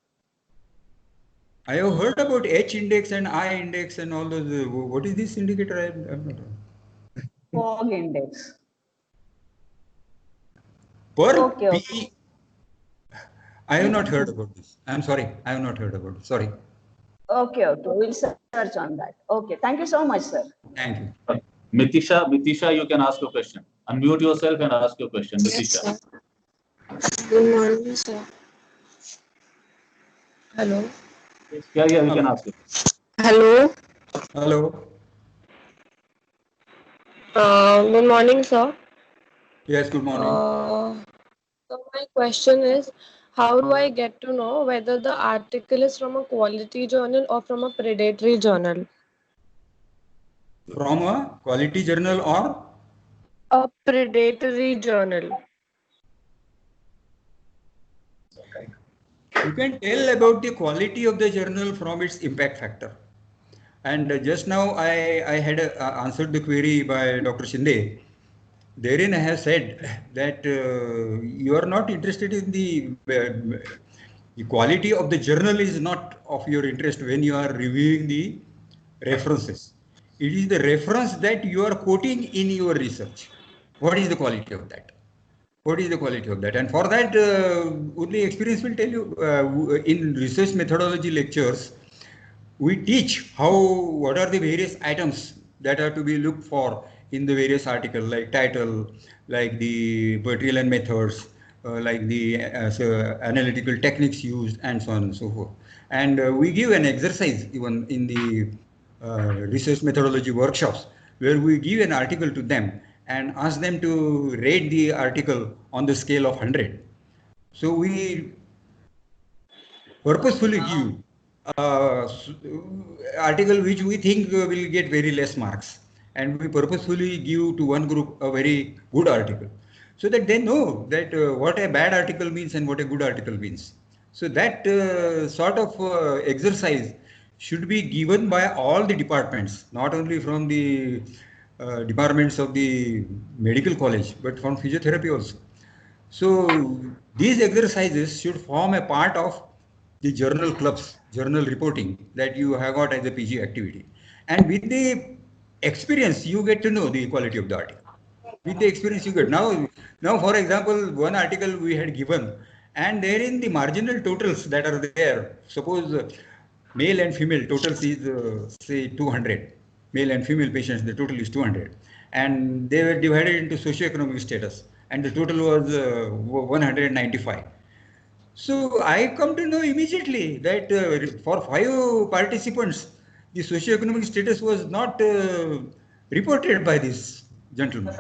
Speaker 8: I have heard about H index and I index and all those. What is this indicator? I'm not sure.
Speaker 14: Fog index.
Speaker 8: Per P. I have not heard about this. I'm sorry. I have not heard about it. Sorry.
Speaker 14: Okay. We'll search on that. Okay. Thank you so much, sir.
Speaker 8: Thank you.
Speaker 2: Mitisha, you can ask your question. Unmute yourself and ask your question.
Speaker 15: Yes,
Speaker 2: Mitisha.
Speaker 15: sir. Good morning, sir. Hello.
Speaker 2: Yeah, we can ask you.
Speaker 15: Hello.
Speaker 8: Hello.
Speaker 15: Good morning, sir.
Speaker 8: Yes, good morning.
Speaker 15: So my question is, how do I get to know whether the article is from a quality journal or from a predatory journal?
Speaker 8: From a quality journal or?
Speaker 15: A predatory journal.
Speaker 8: You can tell about the quality of the journal from its impact factor. And just now I had answered the query by Dr. Shinde. Therein I have said that you are not interested in the quality of the journal is not of your interest when you are reviewing the references. It is the reference that you are quoting in your research. What is the quality of that? What is the quality of that? And for that, only experience will tell you. In research methodology lectures, we teach what are the various items that are to be looked for in the various articles, like title, like the material and methods, like the analytical techniques used, and so on and so forth. And we give an exercise even in the research methodology workshops, where we give an article to them and ask them to rate the article on the scale of 100. So we purposefully give article which we think will get very less marks, and we purposefully give to one group a very good article, so that they know that what a bad article means and what a good article means. So that sort of exercise should be given by all the departments, not only from the departments of the medical college, but from physiotherapy also. So these exercises should form a part of the journal clubs, journal reporting that you have got as a PG activity. And with the experience, you get to know the quality of the article. With the experience you get. Now, for example, one article we had given, and therein the marginal totals that are there, suppose male and female totals is say 200, male and female patients, the total is 200. And they were divided into socioeconomic status, and the total was 195. So I come to know immediately that for 5 participants, the socioeconomic status was not reported by this gentleman.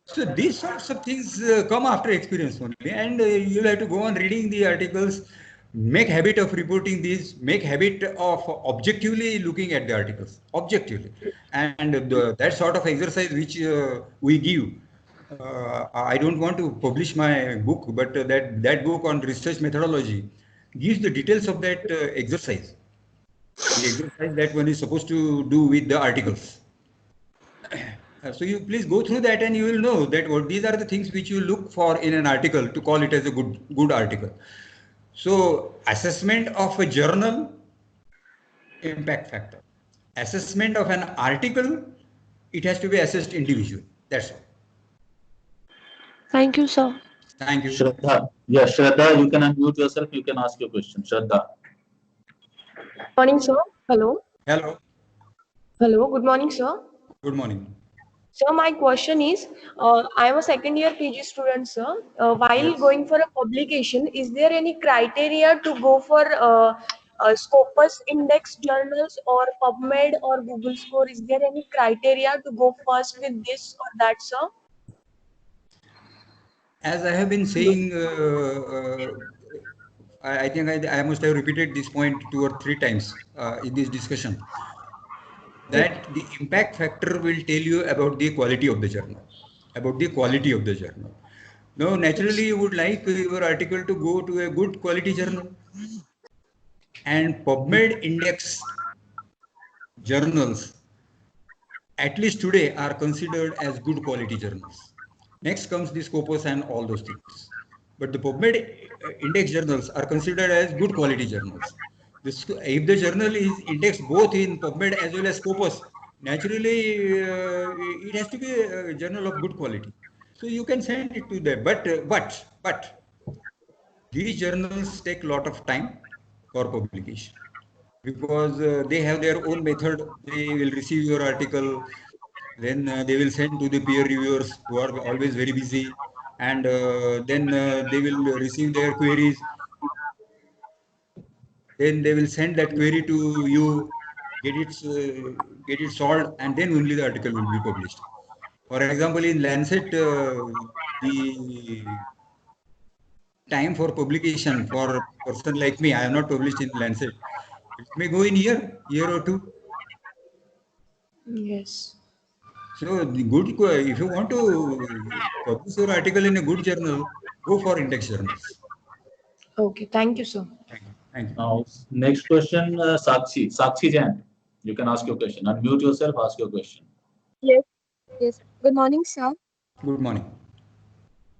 Speaker 8: So these sorts of things come after experience only, and you'll have to go on reading the articles, make habit of reporting these, make habit of objectively looking at the articles, objectively. And that sort of exercise which we give, I don't want to publish my book, but that book on research methodology gives the details of that exercise, the exercise that one is supposed to do with the articles. So you please go through that and you will know that what these are the things which you look for in an article to call it as a good article. So assessment of a journal, impact factor. Assessment of an article, it has to be assessed individually. That's all.
Speaker 15: Thank you, sir.
Speaker 8: Thank you.
Speaker 2: Shraddha. Yeah, Shraddha, you can unmute yourself. You can ask your question. Shraddha.
Speaker 15: Morning, sir. Hello.
Speaker 8: Hello.
Speaker 15: Hello. Good morning, sir.
Speaker 8: Good morning.
Speaker 15: So my question is, I am a second year PG student, sir. While going for a publication, is there any criteria to go for Scopus Index journals or PubMed or Google Score? Is there any criteria to go first with this or that, sir?
Speaker 8: As I have been saying, I think I must have repeated this point 2 or 3 times in this discussion, that the impact factor will tell you about the quality of the journal, Now, naturally, you would like your article to go to a good quality journal, and PubMed index journals, at least today, are considered as good quality journals. Next comes the Scopus and all those things. But the PubMed index journals are considered as good quality journals. If the journal is indexed both in PubMed as well as Scopus, naturally it has to be a journal of good quality. So you can send it to them. But these journals take a lot of time for publication, because they have their own method. They will receive your article, then they will send to the peer reviewers who are always very busy, and then they will receive their queries. Then they will send that query to you, get it solved, and then only the article will be published. For example, in Lancet, the time for publication for a person like me, I have not published in Lancet. It may go in year or 2.
Speaker 15: Yes.
Speaker 8: So the good, if you want to publish your article in a good journal, go for index journals.
Speaker 15: Okay, thank you, sir.
Speaker 8: Thank you.
Speaker 2: Now, next question, Sakshi Jain. You can ask your question. Unmute yourself, ask your question.
Speaker 16: Yes. Good morning, sir.
Speaker 8: Good morning.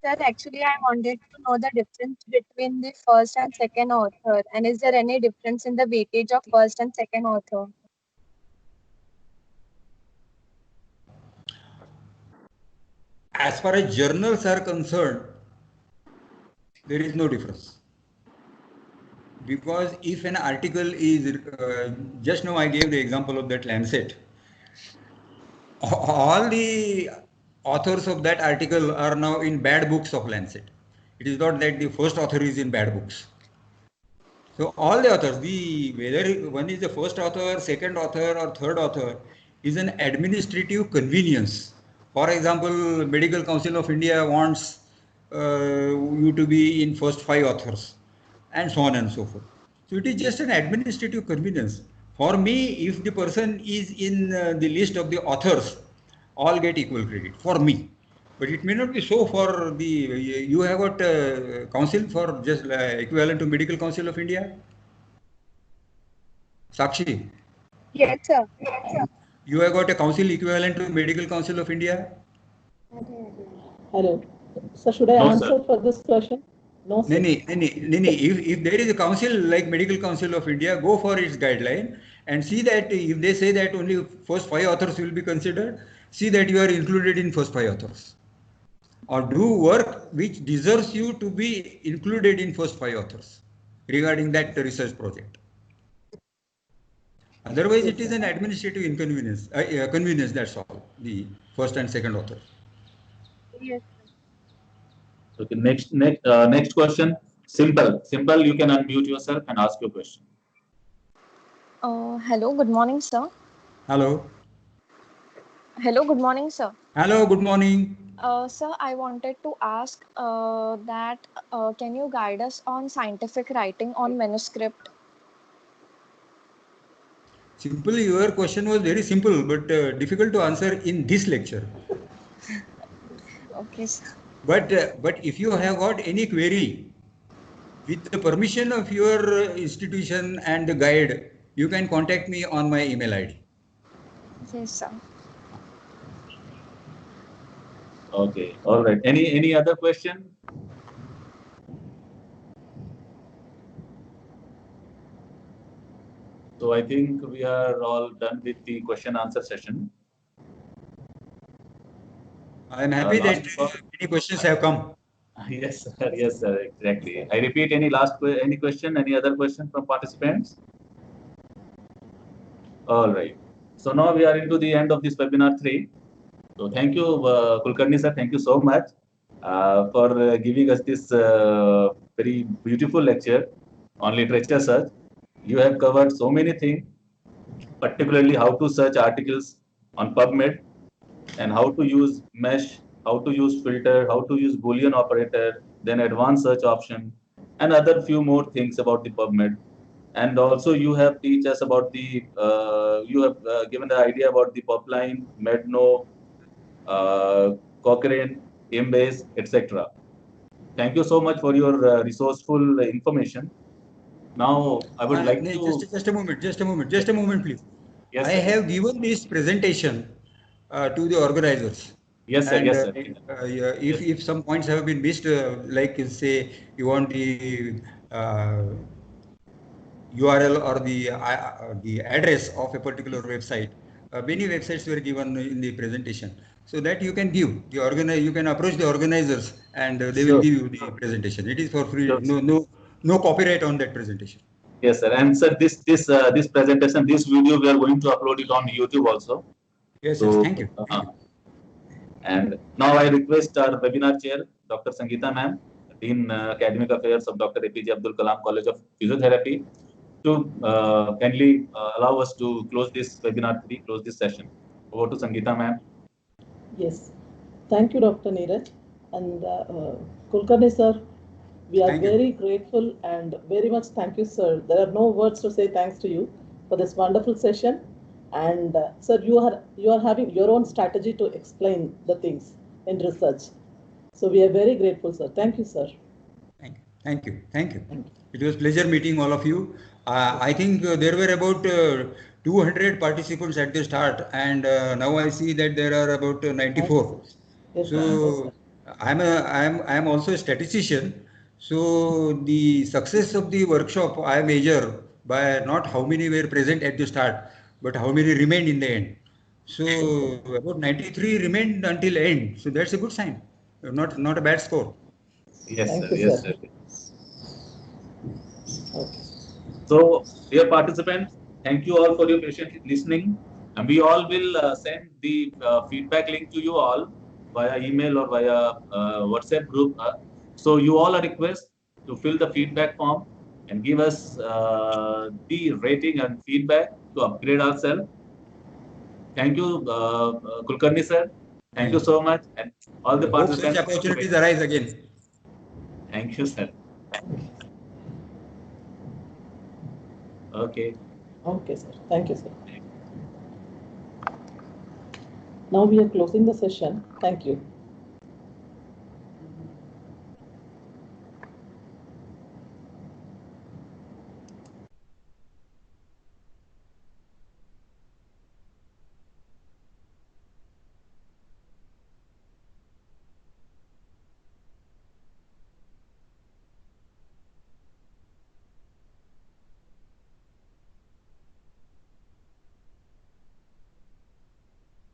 Speaker 16: Sir, actually, I wanted to know the difference between the first and second author, and is there any difference in the weightage of first and second author?
Speaker 8: As far as journals are concerned, there is no difference. Because if an article is, just now I gave the example of that Lancet, all the authors of that article are now in bad books of Lancet. It is not that the first author is in bad books. So all the authors, whether one is the first author, second author, or third author, is an administrative convenience. For example, Medical Council of India wants you to be in first 5 authors, and so on and so forth. So it is just an administrative convenience. For me, if the person is in the list of the authors, all get equal credit for me. But it may not be so for the, you have got council for just equivalent to Medical Council of India? Sakshi?
Speaker 16: Yes, sir.
Speaker 8: You have got a council equivalent to Medical Council of India?
Speaker 7: Hello. So should I
Speaker 2: No,
Speaker 7: answer
Speaker 2: sir.
Speaker 7: for this question? No, sir.
Speaker 8: If there is a council like Medical Council of India, go for its guideline and see that if they say that only first 5 authors will be considered, see that you are included in first 5 authors. Or do work which deserves you to be included in first 5 authors regarding that research project. Otherwise, it is an administrative inconvenience, convenience, that's all, the first and second author.
Speaker 16: Yes.
Speaker 2: Okay, next question. Simple, you can unmute yourself and ask your question.
Speaker 16: Hello, good morning, sir.
Speaker 8: Hello.
Speaker 16: Hello, good morning, sir.
Speaker 8: Hello, good morning.
Speaker 16: Sir, I wanted to ask can you guide us on scientific writing on manuscript?
Speaker 8: Simple, your question was very simple, but difficult to answer in this lecture.
Speaker 16: Okay, sir.
Speaker 8: But if you have got any query, with the permission of your institution and the guide, you can contact me on my email ID.
Speaker 16: Yes, sir.
Speaker 2: Okay, all right. Any other question? So I think we are all done with the question answer session.
Speaker 8: I am happy that many questions have come.
Speaker 2: Yes, sir. Yes, sir. Exactly. I repeat, any question, any other question from participants? All right. So now we are into the end of this webinar 3. So thank you, Kulkarni sir. Thank you so much for giving us this very beautiful lecture on literature search. You have covered so many things, particularly how to search articles on PubMed and how to use mesh, how to use filter, how to use Boolean operator, then advanced search option, and other few more things about the PubMed. And also you have teach us about the, you have given the idea about the Publine, Medno, Cochrane, Embase, etc. Thank you so much for your resourceful information. Now I would like to
Speaker 8: just a moment, please.
Speaker 2: Yes,
Speaker 8: I
Speaker 2: sir.
Speaker 8: have given this presentation to the organizers.
Speaker 2: Yes, sir.
Speaker 8: And,
Speaker 2: yes, sir.
Speaker 8: If some points have been missed, like say you want the URL or the address of a particular website, many websites were given in the presentation. So that you can give the you can approach the organizers and they will give you the presentation. It is for free. No copyright on that presentation.
Speaker 2: Yes, sir. And sir, this presentation, this video, we are going to upload it on YouTube also.
Speaker 8: Yes,
Speaker 2: so,
Speaker 8: thank you.
Speaker 2: And now I request our webinar chair, Dr. Sangeeta ma'am, Dean Academic Affairs of Dr. APJ Abdul Kalam College of Physiotherapy, to kindly allow us to close this webinar 3, close this session. Over to Sangeeta ma'am.
Speaker 7: Yes. Thank you, Dr. Neeraj. And Kulkarni sir, we are very grateful and very much thank you, sir. There are no words to say thanks to you for this wonderful session. And sir, you are having your own strategy to explain the things in research. So we are very grateful, sir. Thank you, sir.
Speaker 8: Thank you. It was pleasure meeting all of you. I think there were about 200 participants at the start, and now I see that there are about 94.
Speaker 7: Yes,
Speaker 8: so I am also a statistician. So the success of the workshop I measure by not how many were present at the start, but how many remained in the end. So about 93 remained until end. So that's a good sign. Not a bad score.
Speaker 2: Yes,
Speaker 7: Thank
Speaker 2: sir.
Speaker 7: you,
Speaker 2: Yes,
Speaker 7: sir.
Speaker 2: sir. So, dear participants, thank you all for your patient listening. And we all will send the feedback link to you all via email or via WhatsApp group. So you all are requested to fill the feedback form and give us the rating and feedback to upgrade ourselves. Thank you, Kulkarni sir. Thank you so much. And all the
Speaker 8: Hope such
Speaker 2: participants.
Speaker 8: opportunities arise again.
Speaker 2: Thank you, sir. Okay.
Speaker 7: Okay, sir. Thank you, sir. Now we are closing the session. Thank you.